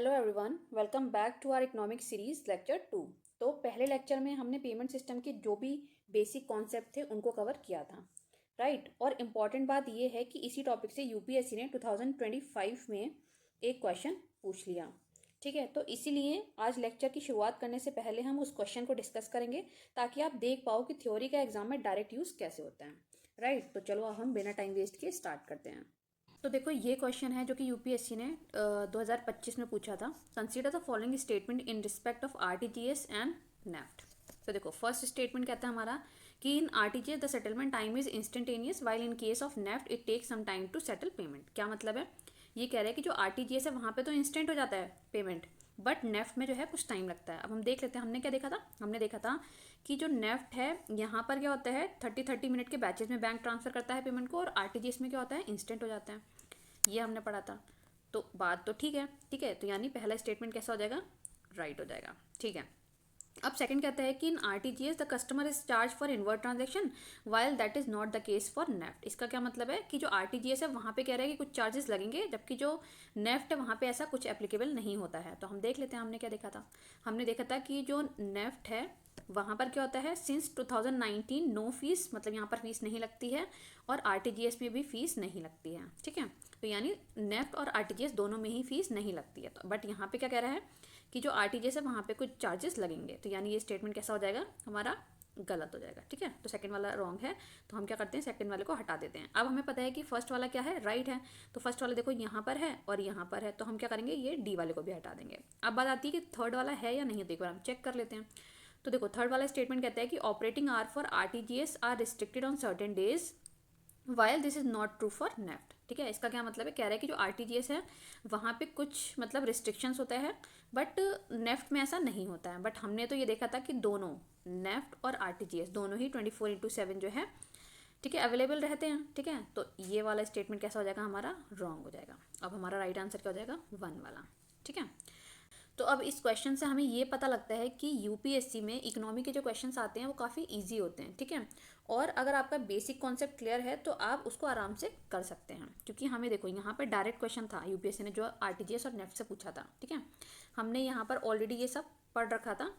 Hello everyone, welcome back to our economic series lecture 2। तो पहले lecture में हमने पेमेंट सिस्टम के जो भी बेसिक कॉन्सेप्ट थे उनको कवर किया था, राइट। और इम्पॉर्टेंट बात ये है कि इसी टॉपिक से यूपीएससी ने 2025 में एक क्वेश्चन पूछ लिया, ठीक है। तो इसीलिए आज लेक्चर की शुरुआत करने से पहले हम उस क्वेश्चन को डिस्कस करेंगे ताकि आप देख पाओ कि थ्योरी का एग्जाम में डायरेक्ट यूज़ कैसे होता है, राइट। तो चलो अब हम बिना टाइम वेस्ट किए स्टार्ट करते हैं। तो देखो ये क्वेश्चन है जो कि यूपीएससी ने 2025 में पूछा था। Consider the following statement in respect of RTGS and NEFT. तो देखो फर्स्ट स्टेटमेंट कहता है हमारा कि in RTGS the settlement time is instantaneous while in case of NEFT it take some time to settle payment. क्या मतलब है? ये कह रहे हैं कि जो आरटीजीएस है वहाँ पे तो इंस्टेंट हो जाता है पेमेंट, बट नेफ्ट में जो है कुछ टाइम लगता है। अब हम देख लेते हैं हमने क्या देखा था। हमने देखा था कि जो नेफ्ट है यहाँ पर क्या होता है 30 मिनट के बैचेस में बैंक ट्रांसफर करता है पेमेंट को, और आरटीजीएस में क्या होता है इंस्टेंट हो जाता है। ये हमने पढ़ा था। तो बात तो ठीक है, ठीक है। तो यानी पहला स्टेटमेंट कैसा हो जाएगा? राइट हो जाएगा, ठीक है। अब सेकंड कहता है कि in RTGS the customer is charge for inward transaction while that is not the case for NEFT. इसका क्या मतलब है कि जो आरटीजीएस है वहाँ पे कह रहा है कि कुछ चार्जेस लगेंगे, जबकि जो नेफ्ट है वहाँ पे ऐसा कुछ एप्लीकेबल नहीं होता है। तो हम देख लेते हैं हमने क्या देखा था। हमने देखा था कि जो नेफ्ट है वहाँ पर क्या होता है, सिंस 2019 नो फीस, मतलब यहाँ पर फीस नहीं लगती है, और आरटीजीएस में भी फीस नहीं लगती है, ठीक है। तो यानी नेफ्ट और आरटीजीएस दोनों में ही फीस नहीं लगती है। तो बट यहाँ पे क्या कह रहा है कि जो आरटीजीएस है वहाँ पे कुछ चार्जेस लगेंगे। तो यानी ये स्टेटमेंट कैसा हो जाएगा हमारा? गलत हो जाएगा, ठीक है। तो सेकंड वाला रॉन्ग है, तो हम क्या करते हैं सेकंड वाले को हटा देते हैं। अब हमें पता है कि फर्स्ट वाला क्या है, राइट है। तो फर्स्ट वाला देखो यहाँ पर है और यहाँ पर है, तो हम क्या करेंगे ये डी वाले को भी हटा देंगे। अब बात आती है कि थर्ड वाला है या नहीं, तो एक बार हम चेक कर लेते हैं। तो देखो थर्ड वाला स्टेटमेंट कहता है कि operating hour for RTGS are restricted on certain days while this is not true for NEFT, ठीक है। इसका क्या मतलब है? कह रहा है कि जो आरटीजीएस है वहाँ पे कुछ मतलब रिस्ट्रिक्शंस होता है, बट नेफ्ट में ऐसा नहीं होता है। बट हमने तो ये देखा था कि दोनों नेफ्ट और आरटीजीएस दोनों ही 24/7 जो है, ठीक है, अवेलेबल रहते हैं, ठीक है। तो ये वाला स्टेटमेंट कैसा हो जाएगा हमारा? रॉन्ग हो जाएगा। अब हमारा राइट आंसर क्या हो जाएगा? 1 वाला, ठीक है। तो अब इस क्वेश्चन से हमें ये पता लगता है कि यूपीएससी में इकोनॉमी के जो क्वेश्चंस आते हैं वो काफ़ी इजी होते हैं, ठीक है। और अगर आपका बेसिक कॉन्सेप्ट क्लियर है तो आप उसको आराम से कर सकते हैं, क्योंकि हमें देखो यहाँ पर डायरेक्ट क्वेश्चन था यूपीएससी ने जो आरटीजीएस और नेफ्ट से पूछा था, ठीक है। हमने यहाँ पर ऑलरेडी ये सब पढ़ रखा था,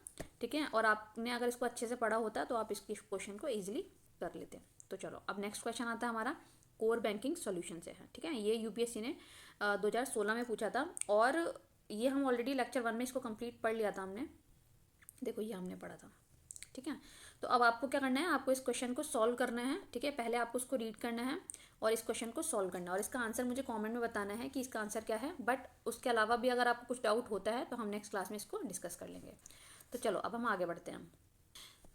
ठीक है। और आपने अगर इसको अच्छे से पढ़ा होता तो आप इसकी क्वेश्चन को ईजिली कर लेते। तो चलो अब नेक्स्ट क्वेश्चन आता है हमारा कोर बैंकिंग सोल्यूशन से है, ठीक है। ये यूपीएससी ने 2016 में पूछा था, और ये हम ऑलरेडी लेक्चर 1 में इसको कंप्लीट पढ़ लिया था हमने। देखो ये हमने पढ़ा था, ठीक है। तो अब आपको क्या करना है, आपको इस क्वेश्चन को सॉल्व करना है, ठीक है। पहले आपको उसको रीड करना है और इस क्वेश्चन को सॉल्व करना है, और इसका आंसर मुझे कमेंट में बताना है कि इसका आंसर क्या है। बट उसके अलावा भी अगर आपको कुछ डाउट होता है तो हम नेक्स्ट क्लास में इसको डिस्कस कर लेंगे। तो चलो अब हम आगे बढ़ते हैं।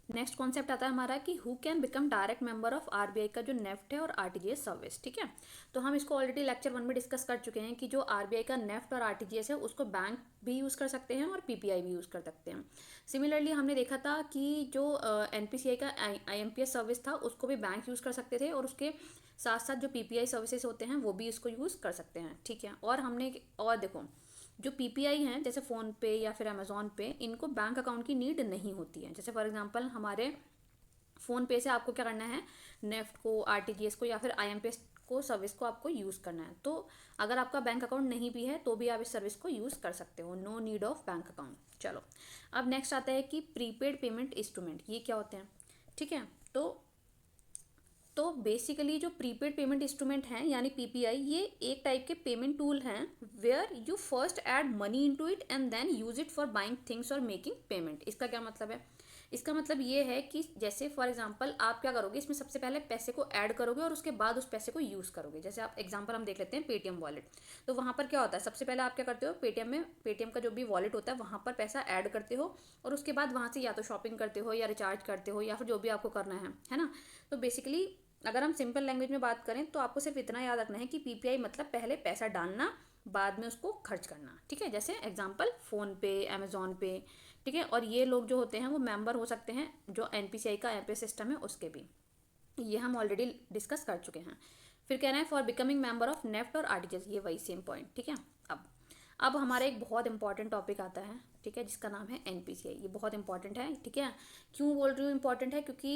नेक्स्ट कॉन्सेप्ट आता है हमारा कि who can become direct member of RBI का जो नेफ्ट है और आरटीजीएस सर्विस, ठीक है। तो हम इसको ऑलरेडी लेक्चर 1 में डिस्कस कर चुके हैं कि जो आरबीआई का नेफ्ट और आरटीजीएस है उसको बैंक भी यूज़ कर सकते हैं और पीपीआई भी यूज़ कर सकते हैं। सिमिलरली हमने देखा था कि जो एनपीसीआई का आईएमपीएस सर्विस था उसको भी बैंक यूज़ कर सकते थे, और उसके साथ साथ जो पीपीआई सर्विसेज होते हैं वो भी इसको यूज़ कर सकते हैं, ठीक है। और हमने और देखो जो पीपीआई हैं जैसे फ़ोन पे या फिर अमेज़ॉन पे, इनको बैंक अकाउंट की नीड नहीं होती है। जैसे फॉर एग्जांपल हमारे फ़ोन पे से आपको क्या करना है, नेफ्ट को, आरटीजीएस को या फिर आईएमपीएस को सर्विस को आपको यूज़ करना है। तो अगर आपका बैंक अकाउंट नहीं भी है तो भी आप इस सर्विस को यूज़ कर सकते हो, no need of bank account. चलो अब नेक्स्ट आता है कि प्रीपेड पेमेंट इंस्ट्रूमेंट ये क्या होते हैं, ठीक है। तो बेसिकली जो प्रीपेड पेमेंट इंस्ट्रूमेंट हैं यानी पीपीआई, ये एक टाइप के पेमेंट टूल हैं where you first add money into it and then use it for buying things और मेकिंग पेमेंट। इसका क्या मतलब है? इसका मतलब ये है कि जैसे फॉर एग्जांपल आप क्या करोगे, इसमें सबसे पहले पैसे को ऐड करोगे और उसके बाद उस पैसे को यूज़ करोगे। जैसे आप एग्जांपल हम देख लेते हैं पेटीएम वॉलेट। तो वहाँ पर क्या होता है, सबसे पहले आप क्या करते हो, पेटीएम का जो भी वॉलेट होता है वहाँ पर पैसा ऐड करते हो, और उसके बाद वहाँ से या तो शॉपिंग करते हो या रिचार्ज करते हो या फिर जो भी आपको करना है ना। तो बेसिकली अगर हम सिंपल लैंग्वेज में बात करें तो आपको सिर्फ इतना याद रखना है कि पीपीआई मतलब पहले पैसा डालना बाद में उसको खर्च करना, ठीक है। जैसे एग्जांपल फ़ोन पे, अमेज़ॉन पे, ठीक है। और ये लोग जो होते हैं वो मेंबर हो सकते हैं जो एनपीसीआई का एमपीएस सिस्टम है उसके भी, ये हम ऑलरेडी डिस्कस कर चुके हैं। फिर कहना है for becoming member of NEFT और आरटीजीएस, ये वही सेम पॉइंट, ठीक है। अब हमारा एक बहुत इंपॉर्टेंट टॉपिक आता है, ठीक है, जिसका नाम है एनपीसीआई। ये बहुत इंपॉर्टेंट है, ठीक है। क्यों बोल रही हूँ इंपॉर्टेंट है? क्योंकि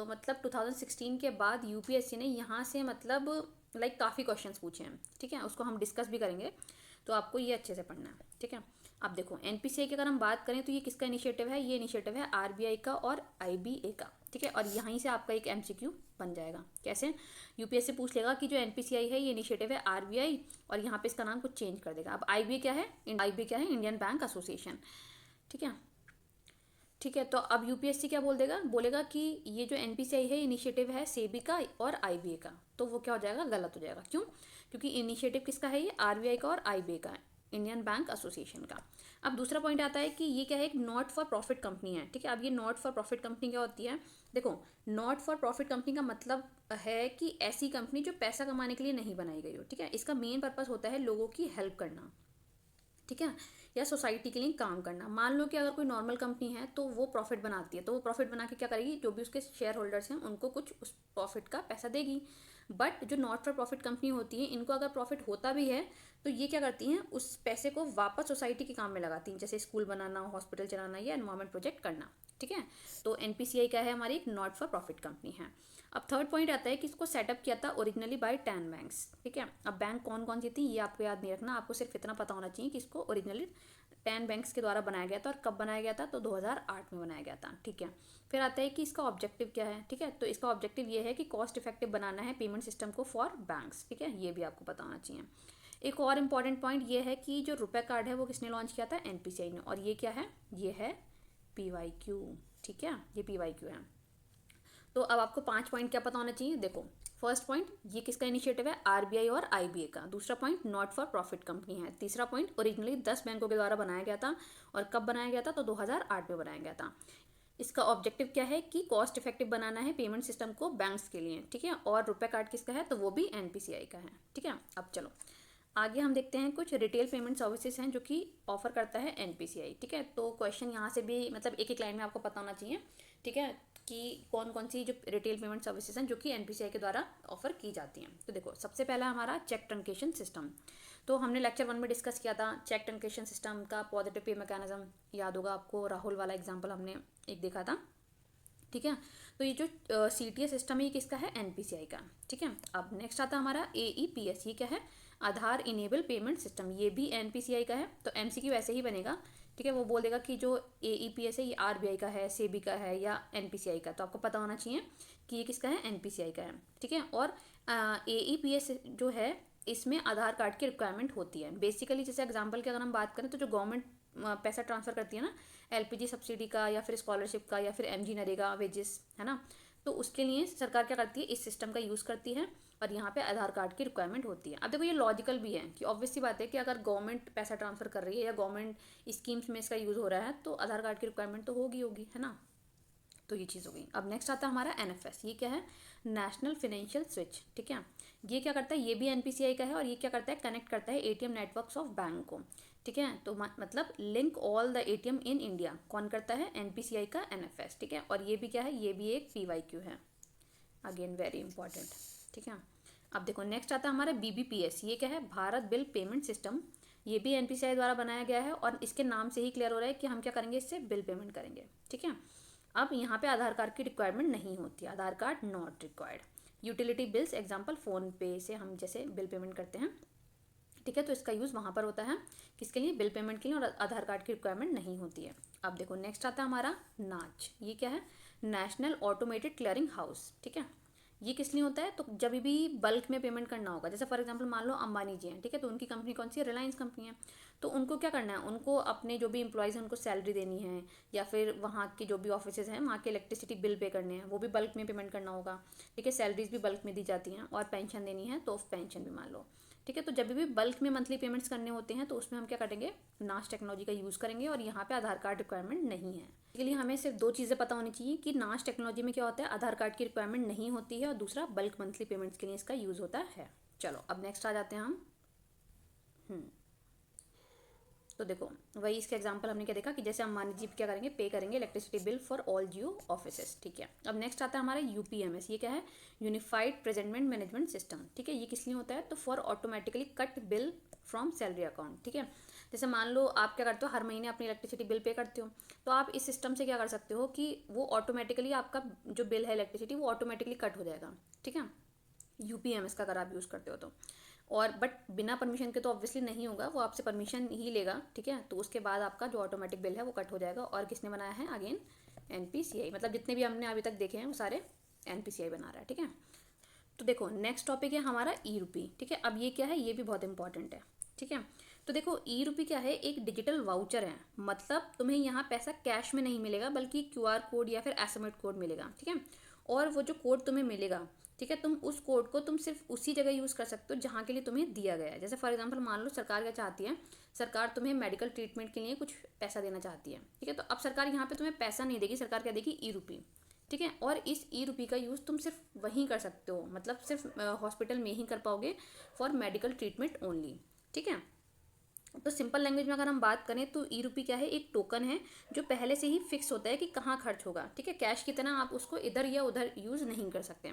मतलब 2016 के बाद यूपीएससी ने यहाँ से मतलब लाइक काफ़ी क्वेश्चंस पूछे हैं, ठीक है। उसको हम डिस्कस भी करेंगे। तो आपको ये अच्छे से पढ़ना है, ठीक है। अब देखो एनपीसीआई की अगर हम बात करें तो ये किसका इनिशिएटिव है, ये इनिशिएटिव है आरबीआई का और आईबीए का, ठीक है। और यहीं से आपका एक एमसीक्यू बन जाएगा। कैसे, यूपीएससी पूछ लेगा कि जो एनपीसीआई है ये इनिशिएटिव है आरबीआई, और यहाँ पे इसका नाम कुछ चेंज कर देगा। अब आईबीए क्या है, आईबीए क्या है, इंडियन बैंक एसोसिएशन, ठीक है। ठीक है, तो अब यूपीएससी क्या बोल देगा, बोलेगा कि ये जो एनपीसीआई है इनिशिएटिव है सेबी का और आईबीए का, तो वो क्या हो जाएगा, गलत हो जाएगा। क्यों, क्योंकि इनिशिएटिव किसका है, ये आरबीआई का और आईबीए का, इंडियन बैंक एसोसिएशन का। अब दूसरा पॉइंट आता है कि ये क्या है, एक नॉट फॉर प्रॉफिट कंपनी है, ठीक है। अब ये नॉट फॉर प्रॉफिट कंपनी क्या होती है, देखो नॉट फॉर प्रॉफिट कंपनी का मतलब है कि ऐसी कंपनी जो पैसा कमाने के लिए नहीं बनाई गई हो, ठीक है। इसका मेन पर्पस होता है लोगों की हेल्प करना, ठीक है, या सोसाइटी के लिए काम करना। मान लो कि अगर कोई नॉर्मल कंपनी है तो वो प्रॉफिट बनाती है, तो वो प्रॉफिट बना के क्या करेगी, जो भी उसके शेयर होल्डर्स हैं उनको कुछ उस प्रॉफिट का पैसा देगी। बट जो नॉट फॉर प्रॉफिट कंपनी होती है, इनको अगर प्रॉफिट होता भी है तो ये क्या करती हैं, उस पैसे को वापस सोसाइटी के काम में लगाती हैं, जैसे स्कूल बनाना, हॉस्पिटल चलाना या एनवायरमेंट प्रोजेक्ट करना, ठीक है। तो एनपीसीआई क्या है, हमारी एक नॉट फॉर प्रॉफिट कंपनी है। अब थर्ड पॉइंट आता है कि इसको सेटअप किया था ओरिजिनली बाय 10 बैंक्स, ठीक है। अब बैंक कौन कौन सी थी ये आपको याद नहीं रखना, आपको सिर्फ इतना पता होना चाहिए कि इसको ओरिजिनली 10 बैंक्स के द्वारा बनाया गया था। और कब बनाया गया था, तो 2008 में बनाया गया था, ठीक है। फिर आता है कि इसका ऑब्जेक्टिव क्या है, ठीक है। तो इसका ऑब्जेक्टिव ये है कि कॉस्ट इफेक्टिव बनाना है पेमेंट सिस्टम को फॉर बैंक्स, ठीक है, ये भी आपको पता होना चाहिए। एक और इम्पॉर्टेंट पॉइंट ये है कि जो रुपए कार्ड है वो किसने लॉन्च किया था, एनपीसीआई ने। और ये क्या है, ये है पीवाईक्यू, ठीक है, ये पीवाईक्यू है। तो अब आपको 5 पॉइंट क्या पता होना चाहिए, देखो फर्स्ट पॉइंट ये किसका इनिशिएटिव है, आरबीआई और आईबीए का। दूसरा point not for profit company है। तीसरा पॉइंट ओरिजिनली 10 बैंकों के द्वारा बनाया गया था, और कब बनाया गया था, तो 2008 में बनाया गया था। इसका ऑब्जेक्टिव क्या है कि कॉस्ट इफेक्टिव बनाना है पेमेंट सिस्टम को बैंक्स के लिए, ठीक है। और रुपए कार्ड किसका है, तो वो भी एनपीसीआई का है, ठीक है। अब चलो आगे हम देखते हैं कुछ रिटेल पेमेंट सर्विसेज हैं जो कि ऑफर करता है एनपीसीआई, ठीक है। तो क्वेश्चन यहाँ से भी मतलब एक एक लाइन में आपको पता होना चाहिए, ठीक है, कि कौन कौन सी जो रिटेल पेमेंट सर्विसेज हैं जो कि एनपीसीआई के द्वारा ऑफर की जाती हैं। तो देखो सबसे पहला हमारा चेक ट्रंकेशन सिस्टम। तो हमने लेक्चर 1 में डिस्कस किया था चेक ट्रंकेशन सिस्टम का पॉजिटिव पे मैकेनिज्म, याद होगा आपको, राहुल वाला एग्जाम्पल हमने एक देखा था, ठीक है। तो ये जो सीटीएस सिस्टम है ये किसका है, एनपीसीआई का, ठीक है। अब नेक्स्ट आता है हमारा एईपीएस, ये क्या है, आधार इनेबल पेमेंट सिस्टम, ये भी एनपीसीआई का है। तो एमसीक्यू वैसे ही बनेगा, ठीक है, वो बोल देगा कि जो एईपीएस है ये आरबीआई का है, सेबी का है या एनपीसीआई का। तो आपको पता होना चाहिए कि ये किसका है, एनपीसीआई का है, ठीक है। और एईपीएस जो है इसमें आधार कार्ड की रिक्वायरमेंट होती है। बेसिकली जैसे एग्जाम्पल की अगर हम बात करें तो जो गवर्नमेंट पैसा ट्रांसफ़र करती है ना, एलपीजी सब्सिडी का या फिर स्कॉलरशिप का या फिर एमजी नरेगा वेजेस, है ना, तो उसके लिए सरकार क्या करती है, इस सिस्टम का यूज़ करती है, और यहाँ पे आधार कार्ड की रिक्वायरमेंट होती है। अब देखो ये लॉजिकल भी है कि ऑब्वियस सी बात है कि अगर गवर्नमेंट पैसा ट्रांसफ़र कर रही है या गवर्नमेंट स्कीम्स में इसका यूज़ हो रहा है तो आधार कार्ड की रिक्वायरमेंट तो होगी, है ना। तो ये चीज़ हो गई। अब नेक्स्ट आता है हमारा एनएफएस, ये क्या है, नेशनल फाइनेंशियल स्विच, ठीक है। ये क्या करता है, ये भी एनपीसीआई का है, और ये क्या करता है, कनेक्ट करता है एटीएम नेटवर्क्स ऑफ बैंक को, ठीक है। तो मतलब link all the ATM in India, कौन करता है, एनपीसीआई का एनएफएस, ठीक है। और ये भी क्या है, ये भी एक पीवाईक्यू है, अगेन वेरी इंपॉर्टेंट, ठीक है। अब देखो नेक्स्ट आता है हमारा बीबीपीएस, ये क्या है, भारत बिल पेमेंट सिस्टम, ये भी एनपीसीआई द्वारा बनाया गया है, और इसके नाम से ही क्लियर हो रहा है कि हम क्या करेंगे, इससे बिल पेमेंट करेंगे, ठीक है। अब यहाँ पे आधार कार्ड की रिक्वायरमेंट नहीं होती, Aadhaar card not required. Utility bills example PhonePe से हम जैसे बिल पेमेंट करते हैं, ठीक है, तो इसका यूज़ वहाँ पर होता है किसके लिए, बिल पेमेंट के लिए, और आधार कार्ड की रिक्वायरमेंट नहीं होती है। अब देखो नेक्स्ट आता है हमारा नाच, ये क्या है, नेशनल ऑटोमेटेड क्लियरिंग हाउस, ठीक है। ये किस लिए होता है, तो जब भी बल्क में पेमेंट करना होगा, जैसे फॉर एग्जांपल मान लो अंबानी जी हैं, ठीक है, तो उनकी कंपनी कौन सी है, रिलायंस कंपनी है। तो उनको क्या करना है, उनको अपने जो भी एम्प्लॉयज़ हैं उनको सैलरी देनी है, या फिर वहाँ के जो भी ऑफिसेज हैं वहाँ के इलेक्ट्रिसिटी बिल पे करने हैं, वो भी बल्क में पेमेंट करना होगा, ठीक है। सैलरीज भी बल्क में दी जाती हैं, और पेंशन देनी है तो पेंशन भी मान लो, ठीक है। तो जब भी बल्क में मंथली पेमेंट्स करने होते हैं तो उसमें हम क्या करेंगे, नाश टेक्नोलॉजी का यूज़ करेंगे, और यहाँ पे आधार कार्ड रिक्वायरमेंट नहीं है। इसके लिए हमें सिर्फ 2 चीज़ें पता होनी चाहिए कि नाश टेक्नोलॉजी में क्या होता है, आधार कार्ड की रिक्वायरमेंट नहीं होती है, और दूसरा बल्क मंथली पेमेंट्स के लिए इसका यूज़ होता है। चलो अब नेक्स्ट आ जाते हैं हम। तो देखो वही इसके एग्जांपल हमने क्या देखा कि जैसे अंबानी जी क्या करेंगे, पे करेंगे electricity bill for all Jio offices, ठीक है। अब नेक्स्ट आता है हमारा यूपीएमएस, ये क्या है, यूनिफाइड प्रेजेंटमेंट मैनेजमेंट सिस्टम, ठीक है। ये किस लिए होता है, तो for automatically cut bill from salary account, ठीक है। जैसे मान लो आप क्या करते हो, हर महीने अपनी इलेक्ट्रिसिटी बिल पे करते हो, तो आप इस सिस्टम से क्या कर सकते हो कि वो ऑटोमेटिकली आपका जो बिल है इलेक्ट्रिसिटी वो ऑटोमेटिकली कट हो जाएगा, ठीक है, यूपीएमएस का अगर आप यूज़ करते हो तो। और बट बिना परमिशन के तो ऑब्वियसली नहीं होगा, वो आपसे परमिशन ही लेगा, ठीक है। तो उसके बाद आपका जो ऑटोमेटिक बिल है वो कट हो जाएगा। और किसने बनाया है? अगेन NPCI, मतलब जितने भी हमने अभी तक देखे हैं वो सारे NPCI बना रहा है, ठीक है। तो देखो नेक्स्ट टॉपिक है हमारा ई-रुपी, ठीक है। अब ये क्या है? ये भी बहुत इंपॉर्टेंट है, ठीक है। तो देखो ई-रुपी क्या है? एक डिजिटल वाउचर है, मतलब तुम्हें यहाँ पैसा कैश में नहीं मिलेगा बल्कि QR कोड या फिर एसएमएस कोड मिलेगा, ठीक है। और वो जो कोड तुम्हें मिलेगा, ठीक है, तुम उस कोड को तुम सिर्फ उसी जगह यूज़ कर सकते हो जहाँ के लिए तुम्हें दिया गया है। जैसे फॉर एग्जांपल मान लो सरकार क्या चाहती है, सरकार तुम्हें मेडिकल ट्रीटमेंट के लिए कुछ पैसा देना चाहती है, ठीक है। तो अब सरकार यहाँ पे तुम्हें पैसा नहीं देगी, सरकार क्या देगी? ई-रुपी, ठीक है। और इस ई-रुपी का यूज़ तुम सिर्फ वहीं कर सकते हो, मतलब सिर्फ हॉस्पिटल में ही कर पाओगे फॉर मेडिकल ट्रीटमेंट ओनली, ठीक है। तो सिंपल लैंग्वेज में अगर हम बात करें तो ई-रुपी क्या है? एक टोकन है जो पहले से ही फिक्स होता है कि कहाँ खर्च होगा, ठीक है। कैश की तरह आप उसको इधर या उधर यूज़ नहीं कर सकते।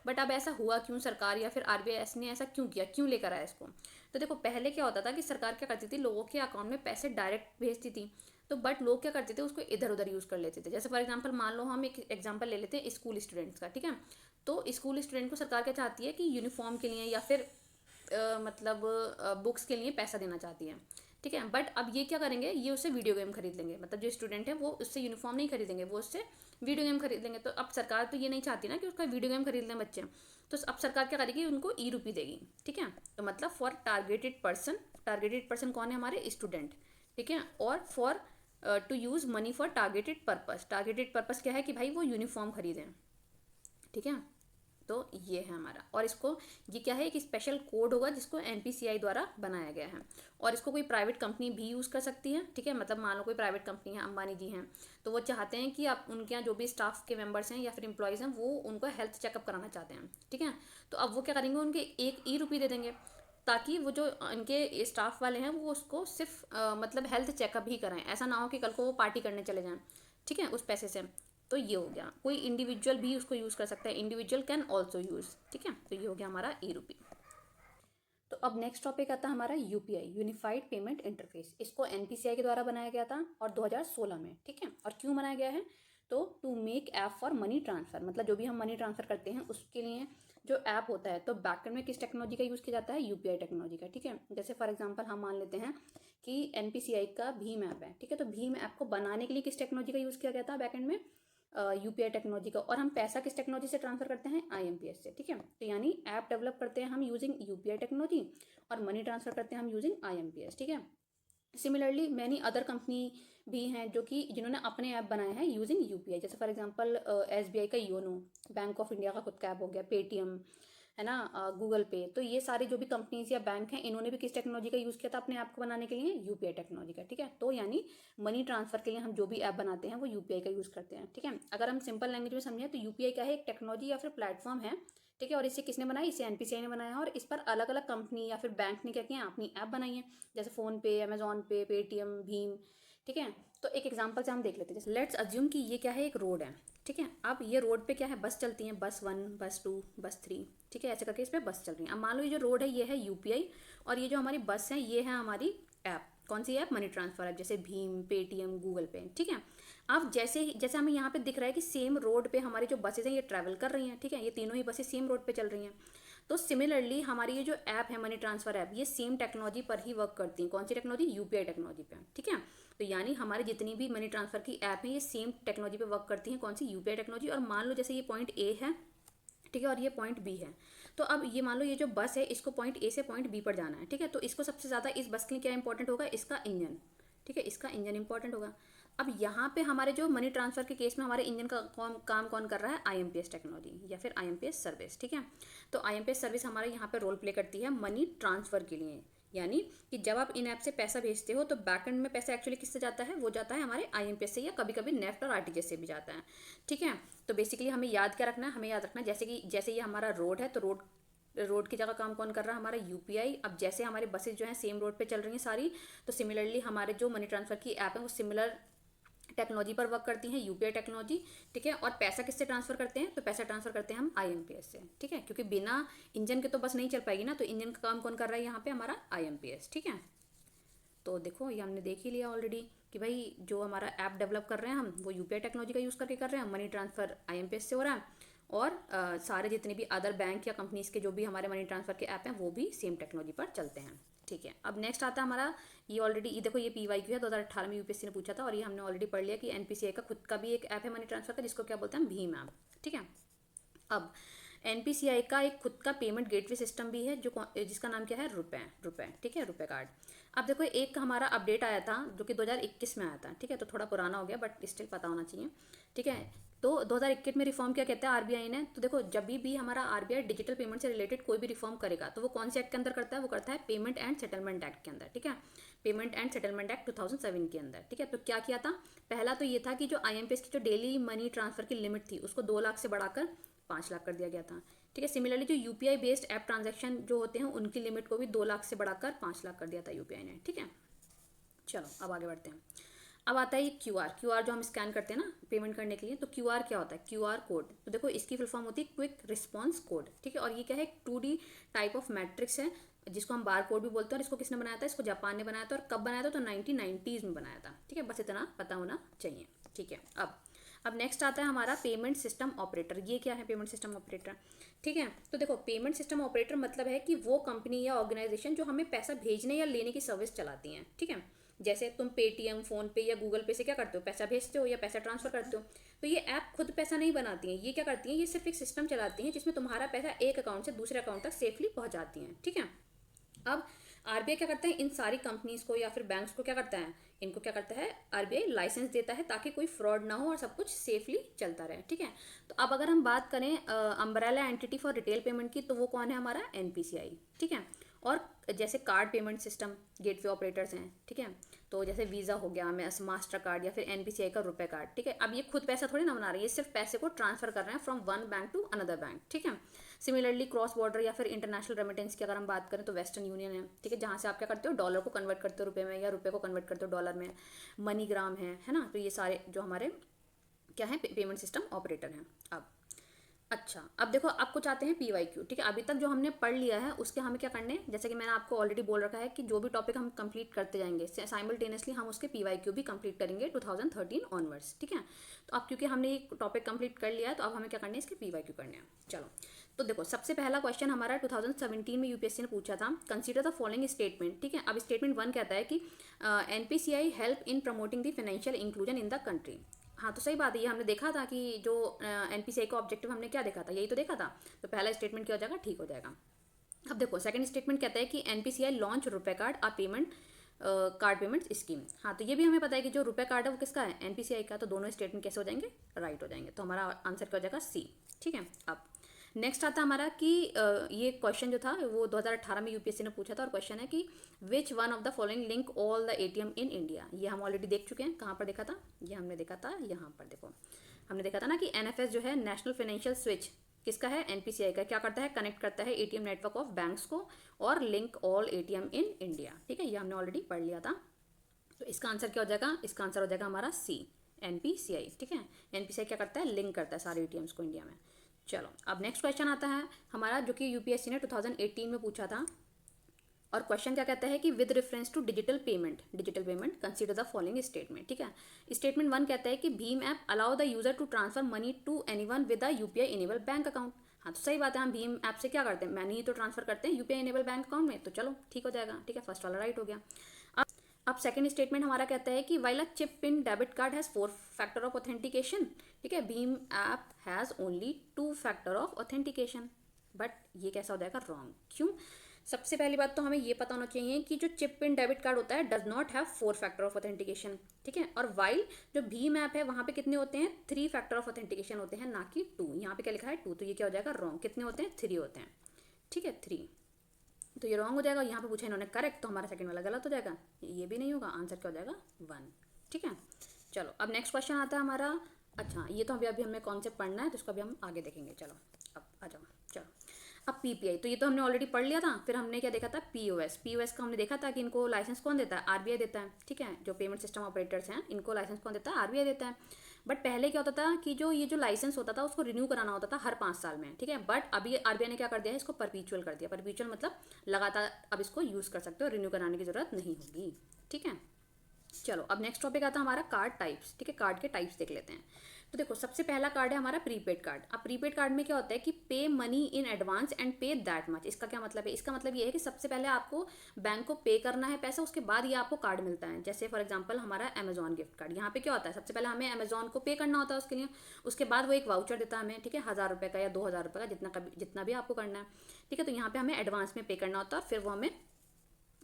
बट अब ऐसा हुआ क्यों? सरकार या फिर RBI ने ऐसा क्यों किया, क्यों लेकर आया इसको? तो देखो पहले क्या होता था कि सरकार क्या करती थी, लोगों के अकाउंट में पैसे डायरेक्ट भेजती थी, तो बट लोग क्या करते थे, उसको इधर उधर यूज़ कर लेते थे। जैसे फॉर एग्जाम्पल मान लो हम एक एग्जाम्पल ले लेते हैं स्कूल स्टूडेंट्स का, ठीक है। तो स्कूल स्टूडेंट को सरकार क्या चाहती है कि यूनिफॉर्म के लिए या फिर मतलब बुक्स के लिए पैसा देना चाहती है, ठीक है। बट अब ये क्या करेंगे, ये उससे वीडियो गेम खरीद लेंगे, मतलब जो स्टूडेंट है वो उससे यूनिफॉर्म नहीं खरीदेंगे, वो उससे वीडियो गेम खरीद लेंगे। तो अब सरकार तो ये नहीं चाहती ना कि उसका वीडियो गेम खरीद लें बच्चे, तो अब सरकार क्या करेगी, उनको ई-रुपी देगी, ठीक है। तो मतलब फॉर टारगेटेड पर्सन कौन है? हमारे स्टूडेंट, ठीक है। और for to use money for targeted purpose क्या है कि भाई वो यूनिफॉर्म खरीदें, ठीक है। तो ये है हमारा, और इसको ये क्या है, एक स्पेशल कोड होगा जिसको NPCI द्वारा बनाया गया है। और इसको कोई प्राइवेट कंपनी भी यूज़ कर सकती है, ठीक है। मतलब मान लो कोई प्राइवेट कंपनी है, अंबानी जी हैं, तो वो चाहते हैं कि आप उनके यहाँ जो भी स्टाफ के मेंबर्स हैं या फिर एम्प्लॉयज़ हैं वो उनको हेल्थ चेकअप कराना चाहते हैं, ठीक है। तो अब वो क्या करेंगे, उनके एक ई-रुपी दे देंगे ताकि वो जो इनके स्टाफ वाले हैं वो उसको सिर्फ मतलब हेल्थ चेकअप ही कराएं। ऐसा ना हो कि कल को वो पार्टी करने चले जाएं, ठीक है, उस पैसे से। तो ये हो गया, कोई इंडिविजुअल भी उसको यूज़ कर सकता है, इंडिविजुअल कैन ऑल्सो यूज़, ठीक है। तो ये हो गया हमारा ई-रुपी। तो अब नेक्स्ट टॉपिक आता है हमारा UPI, यूनिफाइड पेमेंट इंटरफेस। इसको NPCI के द्वारा बनाया गया था और 2016 में, ठीक है। और क्यों बनाया गया है? तो to make app for money transfer, मतलब जो भी हम मनी ट्रांसफ़र करते हैं उसके लिए जो ऐप होता है, तो बैकएंड में किस टेक्नोलॉजी का यूज़ किया जाता है? UPI टेक्नोलॉजी का, ठीक है। जैसे फॉर एग्जांपल हम मान लेते हैं कि NPCI का भीम ऐप है, ठीक है। तो भीम ऐप को बनाने के लिए किस टेक्नोलॉजी का यूज़ किया गया था बैकएंड में? UPI टेक्नोलॉजी का। और हम पैसा किस टेक्नोलॉजी से ट्रांसफर करते हैं? IMPS से, ठीक है। तो यानी ऐप डेवलप करते हैं हम यूजिंग UPI टेक्नोलॉजी और मनी ट्रांसफर करते हैं हम यूजिंग IMPS, ठीक है। सिमिलरली मैनी अदर कंपनी भी हैं जो कि जिन्होंने अपने ऐप बनाए हैं यूजिंग UPI। जैसे फॉर एग्जांपल SBI का योनो, बैंक ऑफ इंडिया का खुद का ऐप हो गया, पेटीएम है ना, गूगल पे। तो ये सारे जो भी कंपनीज या बैंक हैं इन्होंने भी किस टेक्नोलॉजी का यूज़ किया था अपने ऐप को बनाने के लिए? UPI टेक्नोलॉजी का, ठीक है। तो यानी मनी ट्रांसफर के लिए हम जो भी ऐप बनाते हैं वो UPI का यूज़ करते हैं, ठीक है। अगर हम सिंपल लैंग्वेज में समझें तो UPI क्या है? एक टेक्नोलॉजी या फिर प्लेटफॉर्म है, ठीक है। और इसे किसने बनाया? इसे NPCI ने बनाया है। और इस पर अलग अलग कंपनी या फिर बैंक ने क्या किया? अपनी ऐप बनाई है, जैसे फ़ोनपे, अमेजॉन पे, पेटीएम, भीम, ठीक है। तो एक एग्जांपल से हम देख लेते हैं। जैसे लेट्स अज्यूम कि ये क्या है? एक रोड है, ठीक है। अब ये रोड पे क्या है? बस चलती हैं, बस 1, बस 2, बस 3, ठीक है। ऐसे करके इस पर बस चल रही है। अब मान लो ये जो रोड है ये है UPI, और ये जो हमारी बस है ये है हमारी ऐप। कौन सी ऐप? मनी ट्रांसफर ऐप, जैसे भीम, पेटीएम, गूगल पे, ठीक है। अब जैसे हमें यहाँ पे दिख रहा है कि सेम रोड पे हमारी जो बसेज हैं ये ट्रैवल कर रही हैं, ठीक है। ये तीनों ही बसेज सेम रोड पे चल रही हैं। तो सिमिलरली हमारी ये जो ऐप है मनी ट्रांसफर ऐप, ये सेम टेक्नोलॉजी पर ही वर्क करती हैं। कौन सी टेक्नोलॉजी? UPI टेक्नोलॉजी पे, ठीक है। तो यानी हमारी जितनी भी मनी ट्रांसफर की ऐप है ये सेम टेक्नोलॉजी पे वर्क करती हैं। कौन सी? UPI technology. और मान लो जैसे ये पॉइंट A है, ठीक है, और ये पॉइंट B है। तो अब ये मान लो ये जो बस है इसको पॉइंट A से पॉइंट B पर जाना है, ठीक है। तो इसको सबसे ज़्यादा इस बस के लिए क्या इंपॉर्टेंट होगा? इसका इंजन, ठीक है, इसका इंजन इंपॉर्टेंट होगा। अब यहाँ पे हमारे जो मनी ट्रांसफर के केस में हमारे इंजन का काम कौन कर रहा है? IMPS टेक्नोलॉजी या फिर IMPS सर्विस, ठीक है। तो IMPS सर्विस हमारे यहाँ पे रोल प्ले करती है मनी ट्रांसफर के लिए। यानी कि जब आप इन ऐप से पैसा भेजते हो तो बैकएंड में पैसा एक्चुअली किससे जाता है? वो जाता है हमारे IMPS से, या कभी कभी नेफ्ट और RTGS से भी जाता है, ठीक है। तो बेसिकली हमें याद क्या रखना है? हमें याद रखना है जैसे ये हमारा रोड है, तो रोड की जगह काम कौन कर रहा है? हमारा UPI। अब जैसे हमारी बसेज जो हैं सेम रोड पे चल रही हैं सारी, तो सिमिलरली हमारे जो मनी ट्रांसफर की ऐप है वो सिमिलर टेक्नोलॉजी पर वर्क करती हैं, UPI टेक्नोलॉजी, ठीक है। और पैसा किससे ट्रांसफर करते हैं? तो पैसा ट्रांसफर करते हैं हम IMPS से, ठीक है। क्योंकि बिना इंजन के तो बस नहीं चल पाएगी ना, तो इंजन का काम कौन कर रहा है यहाँ पे? हमारा IMPS, ठीक है। तो देखो ये हमने देख ही लिया ऑलरेडी कि भाई जो हमारा ऐप डेवलप कर रहे हैं हम वो UPI टेक्नोलॉजी का यूज़ करके कर रहे हैं, मनी ट्रांसफ़र IMPS से हो रहा है। और सारे जितने भी अदर बैंक या कंपनीज़ के जो भी हमारे मनी ट्रांसफ़र के ऐप हैं वो भी सेम टेक्नोलॉजी पर चलते हैं। ठीक है, अब नेक्स्ट आता है हमारा, ये ऑलरेडी ये देखो, ये PYQ है, 2018 में यूपीएससी ने पूछा था, और ये हमने ऑलरेडी पढ़ लिया कि NPCI का खुद का भी एक ऐप है मनी ट्रांसफ़र का, जिसको क्या बोलते हैं, भीम ऐप। ठीक है, अब NPCI का एक खुद का पेमेंट गेटवे सिस्टम भी है जिसका नाम क्या है, रुपए। ठीक है, रुपए कार्ड। अब देखो, एक हमारा अपडेट आया था जो कि 2021 में आया था। ठीक है, तो थोड़ा पुराना हो गया बट स्टिल पता होना चाहिए। ठीक है, तो 2021 में रिफॉर्म क्या कहते हैं RBI ने, तो देखो जब भी हमारा RBI डिजिटल पेमेंट से रिलेटेड कोई भी रिफॉर्म करेगा तो वो कौन से एक्ट के अंदर करता है, वो करता है पेमेंट एंड सेटलमेंट एक्ट के अंदर। ठीक है, पेमेंट एंड सेटलमेंट एक्ट 2007 के अंदर। ठीक है, तो क्या किया था, पहला तो ये था कि जो IMPS की जो डेली मनी ट्रांसफर की लिमिट थी उसको 2 लाख से बढ़ाकर 5 लाख कर दिया गया था। ठीक है, सिमिलरली जो UPI बेस्ड ऐप ट्रांजैक्शन जो होते हैं उनकी लिमिट को भी 2 लाख से बढ़ाकर 5 लाख कर दिया था UPI ने। ठीक है, चलो अब आगे बढ़ते हैं। अब आता है ये क्यू आर जो हम स्कैन करते हैं ना पेमेंट करने के लिए, तो QR क्या होता है, QR कोड। तो देखो इसकी फुल फॉर्म होती है क्विक रिस्पॉन्स कोड। ठीक है, और ये क्या है, 2D टाइप ऑफ मैट्रिक्स है जिसको हम बार कोड भी बोलते हैं। और इसको किसने बनाया था, इसको जापान ने बनाया था, और कब बनाया था, तो 1990s में बनाया था। ठीक है, बस इतना पता होना चाहिए। ठीक है, अब नेक्स्ट आता है हमारा पेमेंट सिस्टम ऑपरेटर। ये क्या है, पेमेंट सिस्टम ऑपरेटर। ठीक है, तो देखो पेमेंट सिस्टम ऑपरेटर मतलब है कि वो कंपनी या ऑर्गेनाइजेशन जो हमें पैसा भेजने या लेने की सर्विस चलाती हैं। ठीक है, जैसे तुम पेटीएम, फ़ोनपे या गूगल पे से क्या करते हो, पैसा भेजते हो या पैसा ट्रांसफ़र करते हो। तो ये ऐप खुद पैसा नहीं बनाती हैं, ये क्या करती हैं, ये सिर्फ एक सिस्टम चलाती हैं जिसमें तुम्हारा पैसा एक अकाउंट से दूसरे अकाउंट तक सेफली पहुंच जाती हैं। ठीक है, अब RBI क्या करता है, इन सारी कंपनीज को या फिर बैंक्स को क्या करता है, इनको क्या करता है, RBI लाइसेंस देता है ताकि कोई फ्रॉड ना हो और सब कुछ सेफली चलता रहे। ठीक है, तो अब अगर हम बात करें umbrella entity for retail payment की, तो वो कौन है, हमारा NPCI। ठीक है, और जैसे card payment system gateway operators हैं। ठीक है, तो जैसे वीज़ा हो गया, मास्टर कार्ड, या फिर NPCI का रुपए कार्ड। ठीक है, अब ये खुद पैसा थोड़ी ना बना रही है, सिर्फ पैसे को ट्रांसफर कर रहे हैं from one bank to another bank. ठीक है, सिमिलरली क्रॉस बॉर्डर या फिर इंटरनेशनल रेमिटेंस की अगर हम बात करें तो वेस्टर्न यूनियन है। ठीक है, जहाँ से आप क्या करते हो, डॉलर को कन्वर्ट करते हो रुपए में, या रुपए को कन्वर्ट करते हो डॉलर में। मनीग्राम है ना, तो ये सारे जो हमारे क्या है, पेमेंट सिस्टम ऑपरेटर हैं। अच्छा, अब देखो, अब कुछ आते हैं PYQ। ठीक है, अभी तक जो हमने पढ़ लिया है उसके हमें क्या करने हैं, जैसे कि मैंने आपको ऑलरेडी बोल रखा है कि जो भी टॉपिक हम कंप्लीट करते जाएंगे साइमल्टेनियसली हम उसके PYQ भी कंप्लीट करेंगे 2013 ऑनवर्ड्स। ठीक है, तो अब क्योंकि हमने एक टॉपिक कंप्लीट कर लिया है तो अब हमें क्या करना है, इसके PYQ करने हैं। चलो, तो देखो सबसे पहला क्वेश्चन हमारा 2017 में UPSC ने पूछा था, कंसीडर द फॉलोइंग स्टेटमेंट। ठीक है, अब स्टेटमेंट 1 कहता है कि NPCI help in promoting the financial inclusion in the country. हाँ, तो सही बात है, ये हमने देखा था कि जो NPCI का ऑब्जेक्टिव हमने क्या देखा था, यही तो देखा था। तो पहला स्टेटमेंट क्या हो जाएगा, ठीक हो जाएगा। अब देखो सेकंड स्टेटमेंट कहता है कि NPCI लॉन्च रुपए कार्ड आ पेमेंट कार्ड पेमेंट स्कीम। हाँ, तो ये भी हमें पता है कि जो रुपए कार्ड है वो किसका है, NPCI का। तो दोनों स्टेटमेंट कैसे हो जाएंगे, राइट हो जाएंगे। तो हमारा आंसर क्या हो जाएगा, C। ठीक है, अब नेक्स्ट आता है हमारा कि ये क्वेश्चन जो था वो 2018 में UPSC ने पूछा था, और क्वेश्चन है कि which one of the following link all the ATM in India. ये हम ऑलरेडी देख चुके हैं, कहाँ पर देखा था, ये हमने देखा था यहाँ पर। देखो हमने देखा था ना कि NFS जो है, नेशनल फाइनेंशियल स्विच, किसका है, NPCI का। क्या करता है, कनेक्ट करता है ATM नेटवर्क ऑफ बैंक्स को और link all ATM in India. ठीक है, ये हमने ऑलरेडी पढ़ लिया था। तो इसका आंसर क्या हो जाएगा, इसका आंसर हो जाएगा हमारा C, NPCI। ठीक है, NPCI क्या करता है, लिंक करता है सारे ATMs को इंडिया में। चलो, अब नेक्स्ट क्वेश्चन आता है हमारा जो कि UPSC ने 2018 में पूछा था, और क्वेश्चन क्या कहता है कि with reference to digital payment consider the following statement. ठीक है, स्टेटमेंट 1 कहता है कि भीम app allow the user to transfer money to anyone with a UPI enable bank account. हाँ, तो सही बात है, हम भीम ऐप से क्या करते हैं, मनी ही तो ट्रांसफर करते हैं UPI इनेबल बैंक अकाउंट में। तो चलो ठीक हो जाएगा। ठीक है, फर्स्ट वाला राइट हो गया। अब सेकंड स्टेटमेंट हमारा कहता है कि while a chip pin debit card has 4 factor of authentication. ठीक है, Bhim app has only 2 factor of authentication. But ये कैसा हो जाएगा, रॉन्ग। क्यों, सबसे पहली बात तो हमें ये पता होना चाहिए कि जो चिप पिन डेबिट कार्ड होता है does not have 4 factor of authentication. ठीक है, और वाइल जो भीम ऐप है वहाँ पे कितने होते हैं, 3 फैक्टर ऑफ ऑथेंटिकेशन होते हैं, ना कि 2। यहाँ पे क्या लिखा है, 2, तो ये क्या हो जाएगा, रॉन्ग। कितने होते हैं, 3 होते हैं। ठीक है, 3, तो ये रॉन्ग हो जाएगा। यहाँ पे पूछा इन्होंने करेक्ट, तो हमारा सेकंड वाला गलत हो जाएगा, ये भी नहीं होगा, आंसर क्या हो जाएगा, 1। ठीक है, चलो अब नेक्स्ट क्वेश्चन आता है हमारा। अच्छा, ये तो अभी हमें कॉन्सेप्ट पढ़ना है, तो इसको अभी हम आगे देखेंगे। चलो अब आ जाओ। चलो, अब PPI तो ये तो हमने ऑलरेडी पढ़ लिया था। फिर हमने क्या देखा था, POS का हमने देखा था कि इनको लाइसेंस कौन देता है, RBI देता है। ठीक है, जो पेमेंट सिस्टम ऑपरेटर्स हैं इनको लाइसेंस कौन देता है, RBI देता है। बट पहले क्या होता था कि जो ये जो लाइसेंस होता था उसको रिन्यू कराना होता था हर 5 साल में। ठीक है, बट अभी RBI ने क्या कर दिया है, इसको परपीचुअल कर दिया। परपीचुअल मतलब लगातार अब इसको यूज़ कर सकते हो, रिन्यू कराने की ज़रूरत नहीं होगी। ठीक है, चलो अब नेक्स्ट टॉपिक आता है हमारा कार्ड टाइप्स। ठीक है, कार्ड के टाइप्स देख लेते हैं। तो देखो सबसे पहला कार्ड है हमारा प्रीपेड कार्ड। अब प्रीपेड कार्ड में क्या होता है कि पे मनी इन एडवांस एंड पे दैट मच। इसका क्या मतलब है? इसका मतलब ये है कि सबसे पहले आपको बैंक को पे करना है पैसा, उसके बाद ये आपको कार्ड मिलता है। जैसे फॉर एग्जांपल हमारा अमेजॉन गिफ्ट कार्ड, यहाँ पे क्या होता है, सबसे पहले हमें अमेजॉन को पे करना होता है उसके लिए, उसके बाद वो एक वाउचर देता है हमें, ठीक है, 1000 रुपये का या 2000 रुपये का, जितना भी आपको करना है, ठीक है। तो यहाँ पे हमें एडवांस में पे करना होता है और फिर वो हमें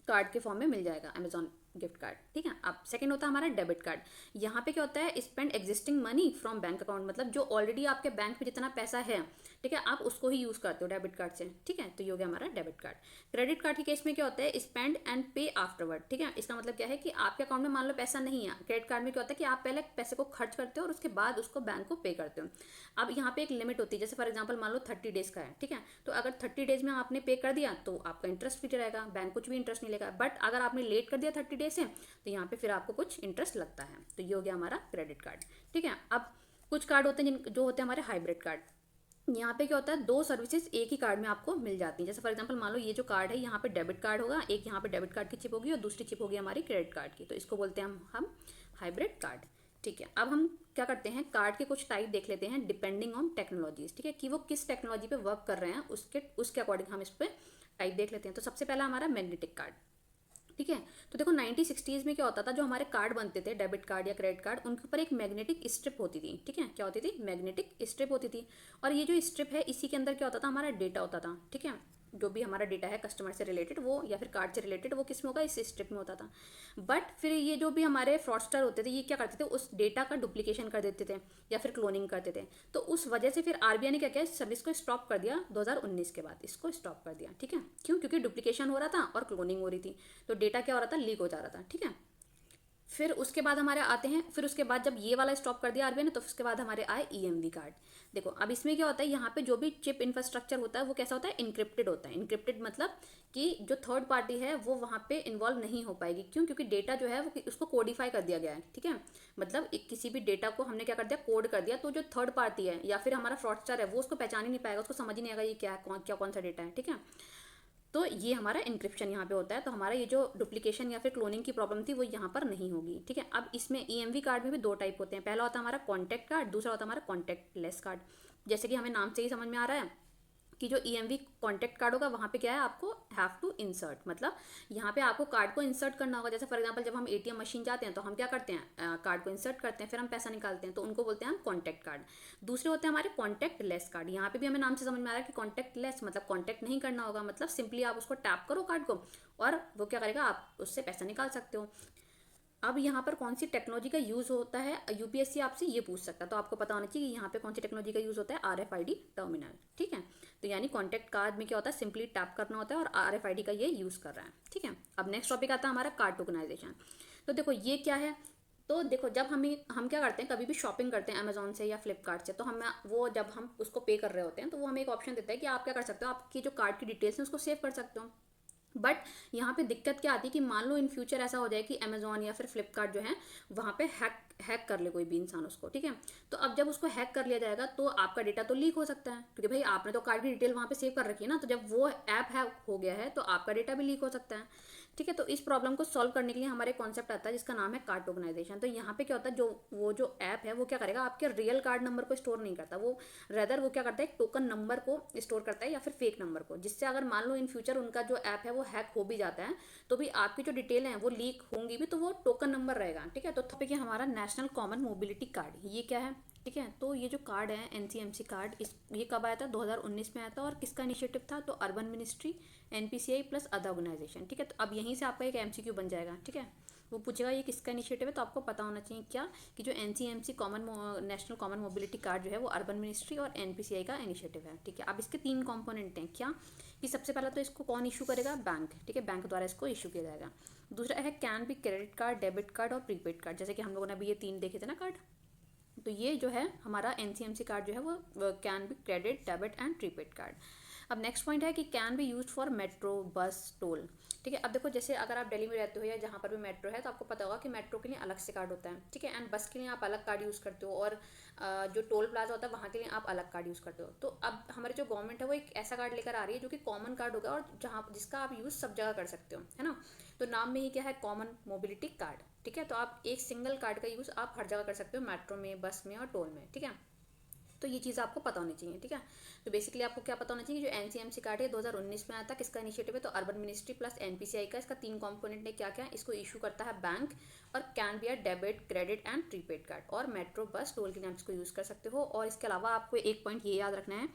कार्ड के फॉर्म में मिल जाएगा अमेजॉन गिफ्ट कार्ड, ठीक है। अब सेकंड होता है हमारा डेबिट कार्ड। यहाँ पे क्या होता है, spend existing money from bank account, मतलब जो ऑलरेडी आपके बैंक में जितना पैसा है, ठीक है, आप उसको ही यूज करते हो डेबिट कार्ड से, ठीक है। तो ये हो गया हमारा डेबिट कार्ड। क्रेडिट कार्ड के केस में क्या होता है, स्पेंड एंड पे आफ्टरवर्ड, ठीक है। इसका मतलब क्या है कि आपके अकाउंट में मान लो पैसा नहीं है, क्रेडिट कार्ड में क्या होता है कि आप पहले पैसे को खर्च करते हो और उसके बाद उसको बैंक को पे करते हो। अब यहाँ पे एक लिमिट होती है, जैसे फॉर एग्जाम्पल मान लो 30 डेज का है, ठीक है, तो अगर 30 डेज में आपने पे कर दिया तो आपका इंटरेस्ट फ्री रहेगा, बैंक कुछ भी इंटरेस्ट नहीं लेगा। बट अगर आपने लेट कर दिया 30 डेज से, तो यहाँ पे फिर आपको कुछ इंटरेस्ट लगता है। तो ये हो गया हमारा क्रेडिट कार्ड, ठीक है। अब कुछ कार्ड होते हैं जो होते हैं हमारे हाइब्रिड कार्ड। यहाँ पे क्या होता है, दो सर्विसेज एक ही कार्ड में आपको मिल जाती हैं। जैसे फॉर एग्जांपल मान लो ये जो कार्ड है, यहाँ पे डेबिट कार्ड होगा, एक यहाँ पे डेबिट कार्ड की चिप होगी और दूसरी चिप होगी हमारी क्रेडिट कार्ड की, तो इसको बोलते हैं हम हाइब्रिड कार्ड, ठीक है। अब हम क्या करते हैं, कार्ड के कुछ टाइप देख लेते हैं डिपेंडिंग ऑन टेक्नोलॉजीज, ठीक है, कि वो किस टेक्नोलॉजी पे वर्क कर रहे हैं, उसके अकॉर्डिंग हम इस पर टाइप देख लेते हैं। तो सबसे पहला हमारा मैग्नेटिक कार्ड, ठीक है। तो देखो 1960s में क्या होता था, जो हमारे कार्ड बनते थे डेबिट कार्ड या क्रेडिट कार्ड, उनके ऊपर एक मैग्नेटिक स्ट्रिप होती थी, ठीक है। क्या होती थी, मैग्नेटिक स्ट्रिप होती थी। और ये जो स्ट्रिप है, इसी के अंदर क्या होता था, हमारा डेटा होता था, ठीक है। जो भी हमारा डेटा है कस्टमर से रिलेटेड वो या फिर कार्ड से रिलेटेड, वो किस में होगा, इस स्ट्रिप में होता था। बट फिर ये जो भी हमारे फ्रॉडस्टर होते थे, ये क्या करते थे, उस डेटा का डुप्लीकेशन कर देते थे या फिर क्लोनिंग करते थे। तो उस वजह से फिर आरबीआई ने क्या किया, सर्विस को स्टॉप कर दिया 2019 के बाद, इसको स्टॉप कर दिया, ठीक है। क्यों? क्योंकि डुप्लीकेशन हो रहा था और क्लोनिंग हो रही थी, तो डेटा क्या हो रहा था, लीक हो जा रहा था, ठीक है। फिर उसके बाद हमारे आते हैं, फिर उसके बाद जब ये वाला स्टॉप कर दिया आरबीआई ने, तो उसके बाद हमारे आए ईएमवी कार्ड। देखो अब इसमें क्या होता है, यहाँ पे जो भी चिप इंफ्रास्ट्रक्चर होता है वो कैसा होता है, इनक्रिप्टेड होता है। इनक्रिप्टेड मतलब कि जो थर्ड पार्टी है वो वहाँ पे इन्वॉल्व नहीं हो पाएगी। क्यों? क्योंकि डेटा जो है वो उसको कोडिफाई कर दिया गया है, ठीक है। मतलब किसी भी डेटा को हमने क्या कर दिया, कोड कर दिया, तो जो थर्ड पार्टी है या फिर हमारा फ्रॉडस्टर है वो उसको पहचान ही नहीं पाएगा, उसको समझ ही नहीं आएगा ये क्या कौन सा डेटा है, ठीक है। तो ये हमारा इंक्रिप्शन यहाँ पे होता है, तो हमारा ये जो डुप्लीकेशन या फिर क्लोनिंग की प्रॉब्लम थी वो यहाँ पर नहीं होगी, ठीक है। अब इसमें ईएमवी कार्ड में भी दो टाइप होते हैं, पहला होता है हमारा कॉन्टैक्ट कार्ड, दूसरा होता है हमारा कॉन्टैक्ट लेस कार्ड। जैसे कि हमें नाम से ही समझ में आ रहा है कि जो ईएमवी कॉन्टैक्ट कार्ड होगा वहाँ पे क्या है, आपको हैव टू इंसर्ट, मतलब यहाँ पे आपको कार्ड को इंसर्ट करना होगा। जैसे फॉर एग्जांपल जब हम एटीएम मशीन जाते हैं तो हम क्या करते हैं, कार्ड को इंसर्ट करते हैं, फिर हम पैसा निकालते हैं, तो उनको बोलते हैं हम कॉन्टैक्ट कार्ड। दूसरे होते हैं हमारे कॉन्टैक्ट लेस कार्ड। यहाँ पे भी हमें नाम से समझ में आ रहा है कि कॉन्टैक्ट लेस मतलब कॉन्टैक्ट नहीं करना होगा, मतलब सिंपली आप उसको टैप करो कार्ड को और वो क्या करेगा, आप उससे पैसा निकाल सकते हो। अब यहाँ पर कौन सी टेक्नोलॉजी का यूज़ होता है, यूपीएससी आपसे ये पूछ सकता है, तो आपको पता होना चाहिए कि यहाँ पे कौन सी टेक्नोलॉजी का यूज़ होता है, आरएफआईडी टर्मिनल, ठीक है। तो यानी कॉन्टैक्ट कार्ड में क्या होता है, सिंपली टैप करना होता है और आरएफआईडी का ये यूज़ कर रहा है, ठीक है। अब नेक्स्ट टॉपिक आता है हमारा कार्ड टोकनाइजेशन। तो देखो ये क्या है, तो देखो जब हम क्या करते हैं, कभी भी शॉपिंग करते हैं अमेजोन से या फ्लिपकार्ट से, तो हम वो जब हम उसको पे कर रहे होते हैं तो वो हमें एक ऑप्शन देता है कि आप क्या कर सकते हो, आपकी जो कार्ड की डिटेल्स हैं उसको सेव कर सकते हो। बट यहाँ पे दिक्कत क्या आती है कि मान लो इन फ्यूचर ऐसा हो जाए कि अमेजोन या फिर फ्लिपकार्ट जो है वहाँ पे हैक कर ले कोई भी इंसान उसको, ठीक है। तो अब जब उसको हैक कर लिया जाएगा तो आपका डेटा तो लीक हो सकता है, क्योंकि भाई आपने तो कार्ड की डिटेल वहाँ पे सेव कर रखी है ना, तो जब वो ऐप हैक हो गया है तो आपका डेटा भी लीक हो सकता है, ठीक है। तो इस प्रॉब्लम को सॉल्व करने के लिए हमारे कॉन्सेप्ट आता है जिसका नाम है कार्ड टोकनाइजेशन। तो यहाँ पे क्या होता है, जो ऐप है वो क्या करेगा, आपके रियल कार्ड नंबर को स्टोर नहीं करता, वो रेदर वो क्या करता है, एक टोकन नंबर को स्टोर करता है या फिर फेक नंबर को, जिससे अगर मान लो इन फ्यूचर उनका जो ऐप है वो हैक हो भी जाता है तो भी आपकी जो डिटेल है वो लीक होंगी भी, तो वो टोकन नंबर रहेगा, ठीक है। तो टॉपिक है हमारा नेशनल कॉमन मोबिलिटी कार्ड। ये क्या है, ठीक है। तो ये जो कार्ड है एनसीएमसी कार्ड, ये कब आया था, 2019 में आया था। और किसका इनिशिएटिव था, तो urban ministry, NPCI plus other organization, ठीक है। तो अब यहीं से आपका एक एमसीक्यू बन जाएगा, ठीक है। वो पूछेगा ये किसका इनिशिएटिव है, तो आपको पता होना चाहिए क्या, कि जो NCMC national common mobility card जो है वो अर्बन मिनिस्ट्री और एनपीसीआई का इनिशिएटिव है, ठीक है। अब इसके 3 कंपोनेंट हैं, क्या कि सबसे पहला तो इसको कौन इशू करेगा, बैंक, ठीक है, बैंक द्वारा इसको इशू किया जाएगा। दूसरा है can be credit card, debit card और प्रीपेड कार्ड, जैसे कि हम लोगों ने अभी ये 3 देखे थे ना कार्ड। तो ये जो है हमारा एनसीएमसी कार्ड जो है वो can be credit, debit and prepaid card. अब नेक्स्ट पॉइंट है कि can be use for metro bus toll. ठीक है, अब देखो जैसे अगर आप दिल्ली में रहते हो या जहाँ पर भी मेट्रो है तो आपको पता होगा कि मेट्रो के लिए अलग से कार्ड होता है। ठीक है, एंड बस के लिए आप अलग कार्ड यूज़ करते हो, और जो टोल प्लाजा होता है वहाँ के लिए आप अलग कार्ड यूज़ करते हो। तो अब हमारी जो गवर्नमेंट है वो एक ऐसा कार्ड लेकर आ रही है जो कि कॉमन कार्ड होगा और जहाँ जिसका आप यूज़ सब जगह कर सकते हो, है ना। तो नाम में ही क्या है, कॉमन मोबिलिटी कार्ड। ठीक है, तो आप एक सिंगल कार्ड का यूज़ आप हर जगह कर सकते हो, मेट्रो में, बस में और टोल में। ठीक है, तो ये चीज़ आपको पता होनी चाहिए। ठीक है, तो बेसिकली आपको क्या पता होना चाहिए कि जो एनसीएमसी कार्ड है 2019 में आया था, किसका इनिशिएटिव है, तो अर्बन मिनिस्ट्री प्लस एनपीसीआई का। इसका 3 कंपोनेंट है, क्या क्या, इसको इशू करता है बैंक, और can be a debit, credit and prepaid card, और मेट्रो बस टोल के लिए आप इसको यूज़ कर सकते हो। और इसके अलावा आपको एक पॉइंट ये याद रखना है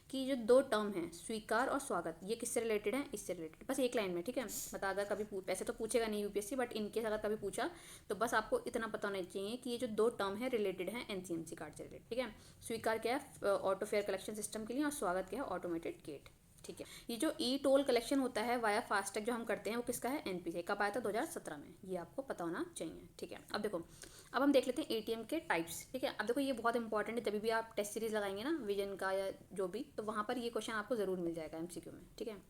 कि जो 2 टर्म है, स्वीकार और स्वागत, ये किससे रिलेटेड है, इससे रिलेटेड, बस एक लाइन में। ठीक है, बता, अगर कभी वैसे तो पूछेगा नहीं यूपीएससी, बट इनकेस अगर कभी पूछा तो बस आपको इतना पता होना चाहिए कि ये जो 2 टर्म है रिलेटेड है एनसीएमसी कार्ड से रिलेटेड। ठीक है, स्वीकार क्या है, ऑटो फेयर कलेक्शन सिस्टम के लिए, और स्वागत क्या है, ऑटोमेटेड गेट। ठीक है, ये जो ई टोल कलेक्शन होता है वाया फास्टैग जो हम करते हैं वो किसका है, एनपीसीआई। कब आया था, 2017 में, ये आपको पता होना चाहिए। ठीक है, अब देखो, अब हम देख लेते हैं एटीएम के टाइप्स। ठीक है, अब देखो ये बहुत इंपॉर्टेंट है, जब भी आप टेस्ट सीरीज लगाएंगे ना विजन का या जो भी, तो वहाँ पर ये क्वेश्चन आपको ज़रूर मिल जाएगा एमसीक्यू में। ठीक है,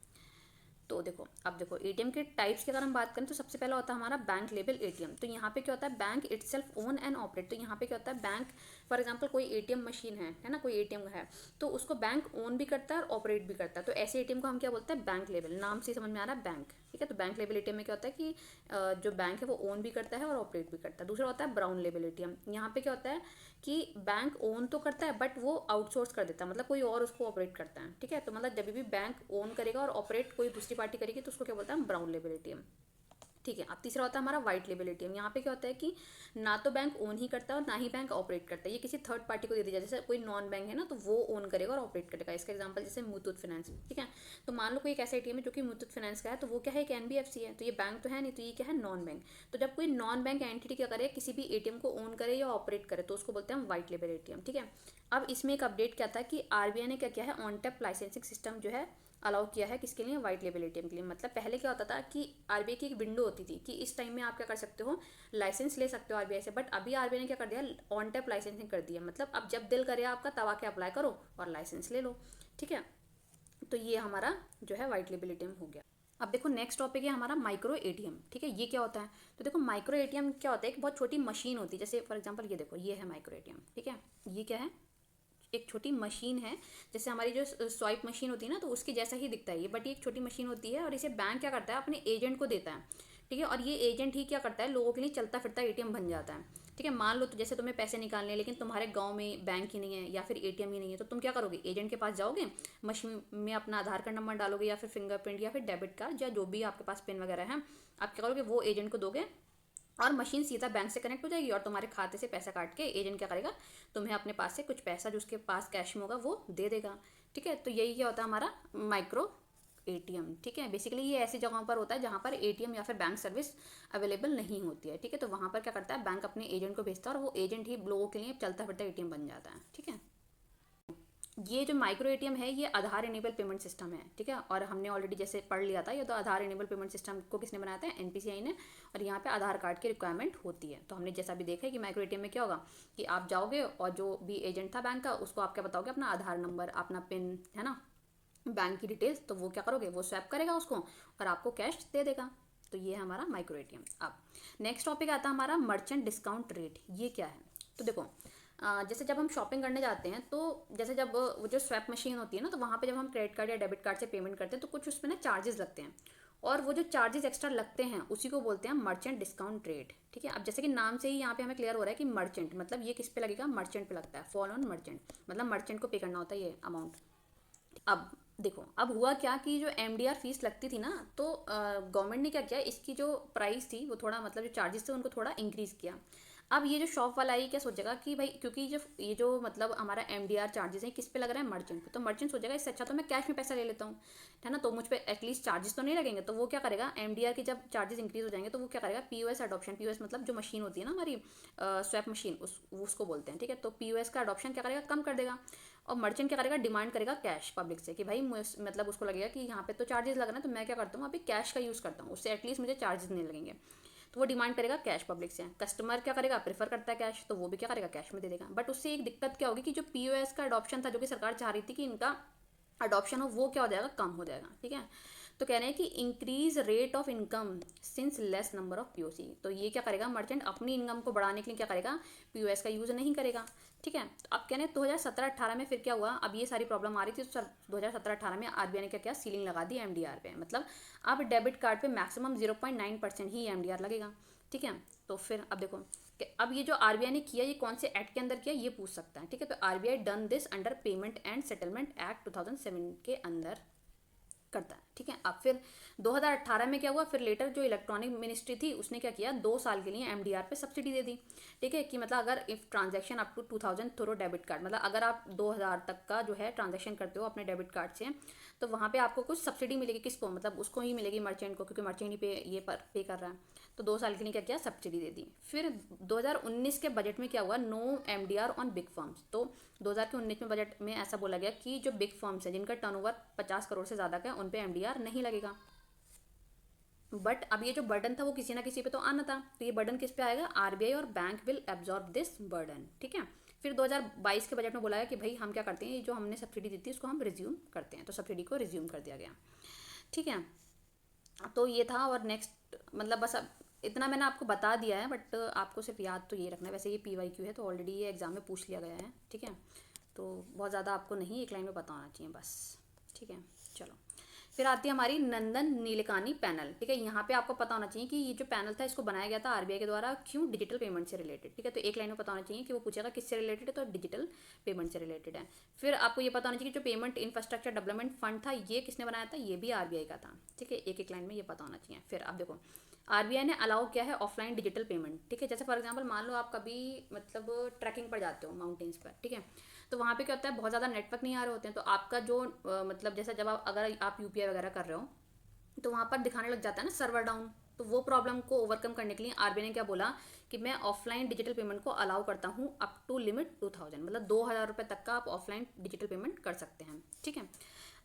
तो देखो, अब देखो एटीएम के टाइप्स की अगर हम बात करें तो सबसे पहला होता है हमारा बैंक लेबल एटीएम। तो यहाँ पे क्या होता है, bank itself own and operate. तो यहाँ पे क्या होता है, बैंक फॉर एग्जांपल कोई एटीएम मशीन है ना, कोई एटीएम है, तो उसको बैंक ओन भी करता है और ऑपरेट भी करता है। तो ऐसे एटीएम को हम क्या बोलते हैं, बैंक लेबल। नाम से समझ में आ रहा है बैंक। ठीक है, तो बैंक लेबल एटीएम में क्या होता है कि जो बैंक है वो ओन भी करता है और ऑपरेट भी करता है। दूसरा होता है ब्राउन लेबल एटीएम। यहाँ पे क्या होता है कि बैंक ओन तो करता है बट वो आउटसोर्स कर देता है, मतलब कोई और उसको ऑपरेट करता है। ठीक है, तो मतलब जब भी बैंक ओन करेगा और ऑपरेट कोई दूसरी पार्टी करेगी तो उसको क्या बोलता है, ब्राउन लेबल एटीएम। ठीक है, अब तीसरा होता है हमारा व्हाइट लेबल एटीएम। यहाँ पे क्या होता है कि ना तो बैंक ओन ही करता है और ना ही बैंक ऑपरेट करता है, ये किसी थर्ड पार्टी को दे दिया। जैसे कोई नॉन बैंक है ना, तो वो ओन करेगा और ऑपरेट करेगा। इसका एग्जांपल जैसे मुथूट फाइनेंस। ठीक है, तो मान लो कोई एक ऐसा एटीएम है जो कि मुथूट फाइनेंस का है, तो वो क्या है, एक एनबीएफसी है, तो ये बैंक तो है नहीं, तो ये क्या है, नॉन बैंक। तो जब कोई नॉन बैंक एंटिटी क्या करे, किसी भी एटीएम को ओन करे या ऑपरेट करे, तो उसको बोलते हैं हम व्हाइट लेबल एटीएम। ठीक है, अब इसमें एक अपडेट क्या था कि आरबीआई ने क्या किया है, ऑन टैप लाइसेंसिंग सिस्टम जो है अलाउ किया है, किसके लिए, व्हाइट लेबल एटीएम के लिए। मतलब पहले क्या होता था कि आरबीआई की एक विंडो होती थी कि इस टाइम में आप क्या कर सकते हो, लाइसेंस ले सकते हो आरबीआई से, बट अभी आरबीआई ने क्या कर दिया, ऑन टैप लाइसेंसिंग कर दिया। मतलब अब जब दिल करे आपका तब आके अप्लाई करो और लाइसेंस ले लो। ठीक है, तो ये हमारा जो है व्हाइट लेबल एटीएम हो गया। अब देखो नेक्स्ट टॉपिक है हमारा माइक्रो एटीएम। ठीक है, ये क्या होता है, तो देखो माइक्रो एटीएम क्या होता है, एक बहुत छोटी मशीन होती है। जैसे फॉर एग्जांपल ये देखो, ये है माइक्रो एटीएम। ठीक है, ये क्या है, एक छोटी मशीन है। जैसे हमारी जो स्वाइप मशीन होती है ना, तो उसके जैसा ही दिखता है ये, बट ये एक छोटी मशीन होती है और इसे बैंक क्या करता है, अपने एजेंट को देता है। ठीक है, और ये एजेंट ही क्या करता है, लोगों के लिए चलता फिरता एटीएम बन जाता है। ठीक है, मान लो तो जैसे तुम्हें पैसे निकालने हैं लेकिन तुम्हारे गांव में बैंक ही नहीं है या फिर एटीएम ही नहीं है, तो तुम क्या करोगे, एजेंट के पास जाओगे, मशीन में अपना आधार कार्ड नंबर डालोगे या फिर फिंगरप्रिंट या फिर डेबिट कार्ड या जो भी आपके पास पिन वगैरह है, आप क्या करोगे, वो एजेंट को दोगे और मशीन सीधा बैंक से कनेक्ट हो जाएगी और तुम्हारे खाते से पैसा काट के एजेंट क्या करेगा, तुम्हें अपने पास से कुछ पैसा जो उसके पास कैश में होगा वो दे देगा। ठीक है, तो यही क्या होता है हमारा माइक्रो एटीएम। ठीक है, बेसिकली ये ऐसी जगहों पर होता है जहाँ पर एटीएम या फिर बैंक सर्विस अवेलेबल नहीं होती है। ठीक है, तो वहाँ पर क्या करता है, बैंक अपने एजेंट को भेजता है और वो एजेंट ही लोगों के लिए चलता फिरता एटीएम बन जाता है। ठीक है, ये जो माइक्रो एटीएम है ये आधार इनेबल पेमेंट सिस्टम है। ठीक है, और हमने ऑलरेडी जैसे पढ़ लिया था, ये तो आधार इनेबल पेमेंट सिस्टम को किसने बनाया था, एनपीसीआई ने। और यहाँ पे आधार कार्ड की रिक्वायरमेंट होती है। तो हमने जैसा भी देखा है कि माइक्रो एटीएम में क्या होगा कि आप जाओगे और जो भी एजेंट था बैंक का उसको आप क्या बताओगे, अपना आधार नंबर, अपना पिन, है ना, बैंक की डिटेल्स, तो वो क्या करोगे, वो स्वैप करेगा उसको और आपको कैश दे देगा। तो ये है हमारा माइक्रो एटीएम। अब नेक्स्ट टॉपिक आता है हमारा मर्चेंट डिस्काउंट रेट। ये क्या है, तो देखो जैसे जब हम शॉपिंग करने जाते हैं तो जैसे जब वो जो स्वैप मशीन होती है ना, तो वहाँ पे जब हम क्रेडिट कार्ड या डेबिट कार्ड से पेमेंट करते हैं तो कुछ उसमें ना चार्जेस लगते हैं, और वो जो चार्जेस एक्स्ट्रा लगते हैं उसी को बोलते हैं मर्चेंट डिस्काउंट रेट। ठीक है, अब जैसे कि नाम से ही यहाँ पे हमें क्लियर हो रहा है कि मर्चेंट मतलब ये किस पे लगेगा, मर्चेंट पे लगता है, फॉल ऑन मर्चेंट, मतलब मर्चेंट को पे करना होता है ये अमाउंट। अब देखो, अब हुआ क्या कि जो एमडीआर फीस लगती थी ना, तो गवर्नमेंट ने क्या किया, इसकी जो प्राइस थी वो थोड़ा, मतलब जो चार्जेस थे उनको थोड़ा इंक्रीज़ किया। अब ये जो शॉप वाला है क्या सोचेगा कि भाई, क्योंकि जो ये जो मतलब हमारा एमडीआर चार्जेस है किस पे लग रहा है, मर्चेंट पे, तो मर्चेंट सोचेगा इससे अच्छा तो मैं कैश में पैसा ले लेता हूँ, है ना, तो मुझ पे एटलीस्ट चार्जेस तो नहीं लगेंगे। तो वो क्या करेगा, एमडीआर के जब चार्जेस इंक्रीज हो जाएंगे तो वो क्या करेगा, पीओएस अडॉप्शन, पीओएस मतलब जो मशीन होती है ना हमारी स्वैप मशीन, उसको बोलते हैं। ठीक है, तो पीओएस का अडॉप्शन क्या करेगा, कम कर देगा। और मर्चेंट क्या करेगा, डिमांड करेगा कैश पब्लिक से कि भाई मतलब उसको लगेगा कि यहाँ पे तो चार्जेस लग रहे हैं, तो मैं क्या करता हूँ अभी कैश का यूज़ करता हूँ, उससे एटलीस्ट मुझे चार्जेस नहीं लगेंगे। तो वो डिमांड करेगा कैश पब्लिक से। कस्टमर क्या करेगा, प्रेफर करता है कैश, तो वो भी क्या करेगा, कैश में दे देगा। बट उससे एक दिक्कत क्या होगी कि जो पीओएस का अडॉप्शन था, जो कि सरकार चाह रही थी कि इनका अडॉप्शन हो वो क्या हो जाएगा, कम हो जाएगा। ठीक है, तो कह रहे हैं कि increase rate of income since less number of POC. तो ये क्या करेगा, मर्चेंट अपनी इनकम को बढ़ाने के लिए क्या करेगा, पीओएस का यूज़ नहीं करेगा। ठीक है, तो अब कह रहे हैं 2017-18 में फिर क्या हुआ, अब ये सारी प्रॉब्लम आ रही थी तो 2017-18 में आरबीआई ने क्या किया, सीलिंग लगा दी एमडीआर पे। मतलब अब डेबिट कार्ड पे मैक्सिमम 0.9% ही एमडीआर लगेगा। ठीक है, तो फिर अब देखो कि अब ये जो आरबीआई ने किया, ये कौन से एक्ट के अंदर किया, ये पूछ सकता है। ठीक है, तो RBI done this under payment and settlement act 2007 के अंदर करता है। ठीक है, अब फिर 2018 में क्या हुआ, फिर लेटर जो इलेक्ट्रॉनिक मिनिस्ट्री थी उसने क्या किया, 2 साल के लिए एमडीआर पे सब्सिडी दे दी। ठीक है, कि मतलब अगर if transaction up to 2000 through debit card, मतलब अगर आप 2000 तक का जो है ट्रांजैक्शन करते हो अपने डेबिट कार्ड से, तो वहाँ पे आपको कुछ सब्सिडी मिलेगी। किसको, मतलब उसको ही मिलेगी, मर्चेंट को, क्योंकि मर्चेंट ही पे कर रहा है। तो 2 साल के लिए क्या किया, सब्सिडी दे दी। फिर 2019 के बजट में क्या हुआ, no MDR on big firms. तो 2019 में बजट में ऐसा बोला गया कि जो बिग फर्म्स है जिनका टर्नओवर 50 करोड़ से ज़्यादा का है, उन पे एमडीआर नहीं लगेगा। बट अब ये जो बर्डन था वो किसी ना किसी पे तो आना था, तो ये बर्डन किस पे आएगा, आरबीआई और bank will absorb this burden. ठीक है, फिर 2022 के बजट में बोला है कि भाई हम क्या करते हैं, ये जो हमने सब्सिडी दी थी उसको हम रिज्यूम करते हैं, तो सब्सिडी को रिज्यूम कर दिया गया। ठीक है, तो ये था। और नेक्स्ट मतलब बस अब इतना मैंने आपको बता दिया है, बट आपको सिर्फ याद तो ये रखना है। वैसे ये पीवाईक्यू है तो ऑलरेडी ये एग्जाम में पूछ लिया गया है। ठीक है, तो बहुत ज़्यादा आपको नहीं, एक लाइन में पता होना चाहिए बस। ठीक है, चलो फिर आती है हमारी नंदन नीलेकानी पैनल। ठीक है, यहाँ पे आपको पता होना चाहिए कि ये जो पैनल था इसको बनाया गया था आरबीआई के द्वारा, क्यों, डिजिटल पेमेंट से रिलेटेड। ठीक है, तो एक लाइन में पता होना चाहिए कि वो पूछेगा किससे रिलेटेड है, तो डिजिटल पेमेंट से रिलेटेड है। फिर आपको ये पता होना चाहिए कि जो पेमेंट इंफ्रास्ट्रक्चर डेवलपमेंट फंड था ये किसने बनाया था, ये भी आरबीआई का था। ठीक है, एक एक लाइन में ये पता होना चाहिए। फिर आप देखो आरबीआई ने अलाउ किया है ऑफलाइन डिजिटल पेमेंट। ठीक है, जैसे फॉर एग्जांपल मान लो आप कभी मतलब ट्रैकिंग पर जाते हो माउंटेन्स पर। ठीक है, तो वहाँ पे क्या होता है, बहुत ज़्यादा नेटवर्क नहीं आ रहे होते हैं, तो आपका जो मतलब जैसे जब आप अगर आप यूपीआई वगैरह कर रहे हो तो वहाँ पर दिखाने लग जाता है ना सर्वर डाउन। तो वो प्रॉब्लम को ओवरकम करने के लिए आरबीआई ने क्या बोला कि मैं ऑफलाइन डिजिटल पेमेंट को अलाउ करता हूँ अप टू लिमिट 2000, मतलब 2000 रुपये तक का आप ऑफलाइन डिजिटल पेमेंट कर सकते हैं। ठीक है,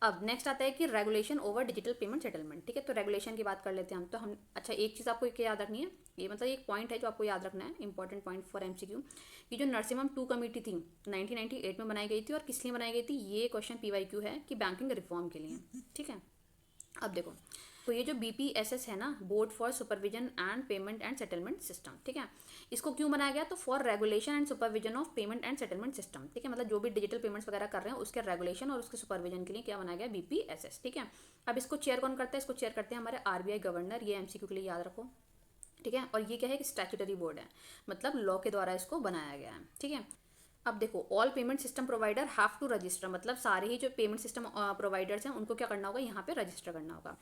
अब नेक्स्ट आता है कि regulation over digital payment settlement. ठीक है, तो रेगुलेशन की बात कर लेते हैं हम। तो हम अच्छा एक चीज़ आपको क्या याद रखनी है, ये मतलब एक पॉइंट है जो आपको याद रखना है, इंपॉर्टेंट पॉइंट फॉर एमसीक्यू। कि जो नरसिम्हम 2 कमेटी थी 1998 में बनाई गई थी, और किस लिए बनाई गई थी, ये क्वेश्चन पीवाईक्यू है कि बैंकिंग रिफॉर्म के लिए। ठीक है, अब देखो तो ये जो बीपीएसएस है ना, board for supervision and payment and settlement system. ठीक है, इसको क्यों बनाया गया, तो for regulation and supervision of payment and settlement system. ठीक है, मतलब जो भी डिजिटल पेमेंट्स वगैरह कर रहे हैं उसके रेगुलेशन और उसके सुपरविजन के लिए क्या बनाया गया, बीपीएसएस। ठीक है, अब इसको चेयर कौन करता है, इसको चेयर करते हैं हमारे आरबीआई गवर्नर। ये एमसीक्यू के लिए याद रखो। ठीक है, और ये क्या है कि स्टैट्यूटरी बोर्ड है, मतलब लॉ के द्वारा इसको बनाया गया है। ठीक है, अब देखो all payment system provider have to register, मतलब सारे ही जो पेमेंट सिस्टम प्रोवाइडर्स हैं उनको क्या करना होगा, यहाँ पे रजिस्टर करना होगा।